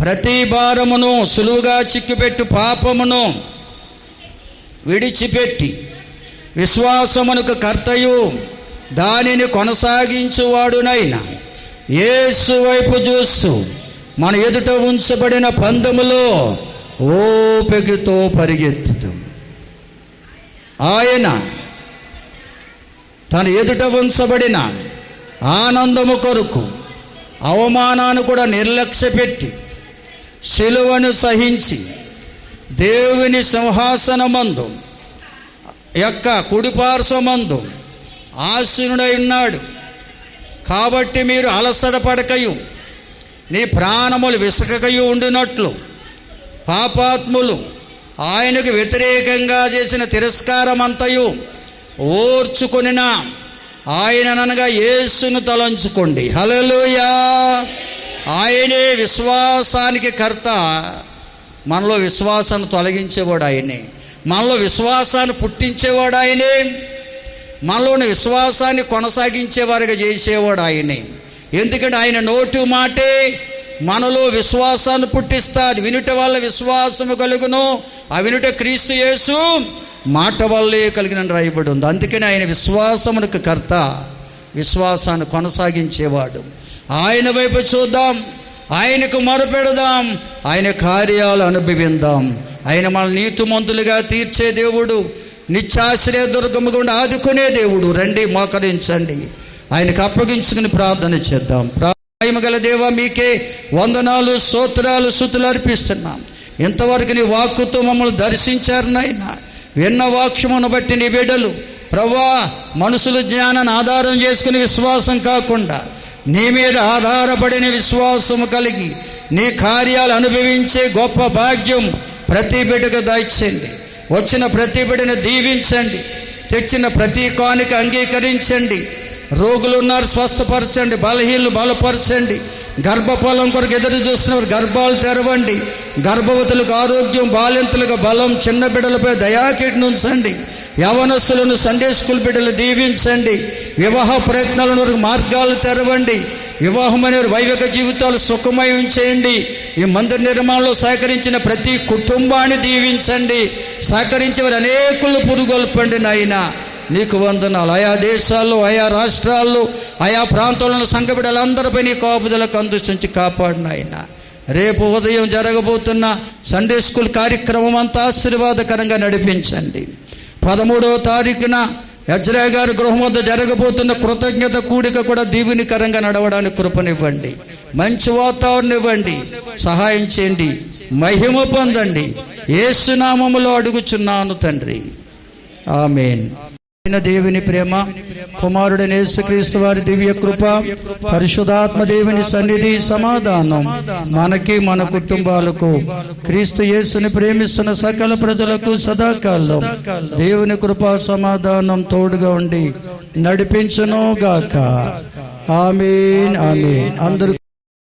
ప్రతి భారమును సులువుగా చిక్కిపెట్టు పాపమును విడిచిపెట్టి విశ్వాసమునకు కర్తయు దానిని కొనసాగించువాడునైన యేసు వైపు చూస్తూ మన ఎదుట ఉంచబడిన పందెములో ఓపికతో పరిగెత్తుతాం. ఆయన తన ఎదుట ఉంచబడిన ఆనందము కొరకు అవమానాన్ని కూడా నిర్లక్ష్యపెట్టి శిలువను సహించి దేవుని సింహాసనమందు యొక్క కుడిపార్శ్వమందు ఆసీనుడై ఉన్నాడు. కాబట్టి మీరు అలసట పడకయు నీ ప్రాణములు విసకకయు ఉండినట్లు పాపాత్ములు ఆయనకు వ్యతిరేకంగా చేసిన తిరస్కారమంతయు ఓర్చుకొనిన ఆయననగా యేసును తలంచుకోండి. హల్లెలూయా. ఆయనే విశ్వాసానికి కర్త. మనలో విశ్వాసాన్ని తొలగించేవాడు ఆయనే, మనలో విశ్వాసాన్ని పుట్టించేవాడు ఆయనే, మనలోని విశ్వాసాన్ని కొనసాగించేవారుగా చేసేవాడు ఆయనే. ఎందుకంటే ఆయన నోటి మాటే మనలో విశ్వాసాన్ని పుట్టిస్తుంది. వినుట వల్ల విశ్వాసము కలుగును, ఆ వినుట క్రీస్తు యేసు మాట వల్లే కలిగిన రాయబడి ఉంది. అందుకని ఆయన విశ్వాసమునకు కర్త, విశ్వాసాన్ని కొనసాగించేవాడు. ఆయన వైపు చూద్దాం, ఆయనకు మొరపెడదాం, ఆయన కార్యాలు అనుభవిద్దాం. ఆయన మన నీతిమంతులుగా తీర్చే దేవుడు, నిత్యాశ్రయ దుర్గము గుండా ఆదుకునే దేవుడు. రండి మోకరించండి, ఆయనకు అప్పగించుకుని ప్రార్థన చేద్దాం. ప్రేమగల దేవా, మీకే వందనాలు, స్తోత్రాలు, స్తుతులు అర్పిస్తున్నాం. ఇంతవరకు నీ వాక్కుతో మమ్మల్ని దర్శించారు నాయన. విన్న వాక్యమును బట్టి నీ బిడ్డలు ప్రభువా మనుషుల జ్ఞానాన్ని ఆధారం చేసుకుని విశ్వాసం కాకుండా నీ మీద ఆధారపడిన విశ్వాసము కలిగి నీ కార్యాలు అనుభవించే గొప్ప భాగ్యం ప్రతి బిడ్డకు దయచేయండి. వచ్చిన ప్రతి బిడ్డను దీవించండి, తెచ్చిన ప్రతి కానుక అంగీకరించండి. రోగులు ఉన్నారు, స్వస్థపరచండి, బలహీనలు బలపరచండి. గర్భఫలం కొరకు ఎదురు చూస్తున్నవారు గర్భాలు తెరవండి. గర్భవతులకు ఆరోగ్యం, బాలింతలకు బలం, చిన్న బిడ్డలపై దయాకిటిని ఉంచండి. యవనస్తులను సండే స్కూల్ బిడ్డలు దీవించండి. వివాహ ప్రయత్నాలను మార్గాలు తెరవండి. వివాహమైన వైవిక జీవితాలు సుఖమయం చేయండి. ఈ మందిర నిర్మాణంలో సహకరించిన ప్రతి కుటుంబాన్ని దీవించండి. సహకరించేవారు అనేకులు పురుగొల్పండి నాయన. నీకు వందనాలు. ఆయా దేశాల్లో, ఆయా రాష్ట్రాల్లో, ఆయా ప్రాంతాల్లో సంఘ బిడ్డలందరిపై నీ కాపుదలకు అందుష్టించి కాపాడిన ఆయన. రేపు ఉదయం జరగబోతున్న సండే స్కూల్ కార్యక్రమం అంతా ఆశీర్వాదకరంగా నడిపించండి. 13వ తారీఖున యజ్రా గారి గృహం వద్ద జరగబోతున్న కృతజ్ఞత కూడిక కూడా దీవెనికరంగా నడవడానికి కృపనివ్వండి. మంచి వాతావరణం ఇవ్వండి. సహాయం చేయండి. మహిమ పొందండి. యేసు నామములో అడుగుచున్నాను తండ్రి, ఆమేన్. దేవుని ప్రేమ, కుమారుడైన యేసుక్రీస్తు వారి దివ్య కృప, పరిశుద్ధాత్మ దేవుని సన్నిధి, సమాధానం మనకి, మన కుటుంబాలకు, క్రీస్తు యేసుని ప్రేమిస్తున్న సకల ప్రజలకు సదాకాలం దేవుని కృప సమాధానం తోడుగా ఉండి నడిపించును గాక. ఆమేన్, ఆమేన్. అందరూ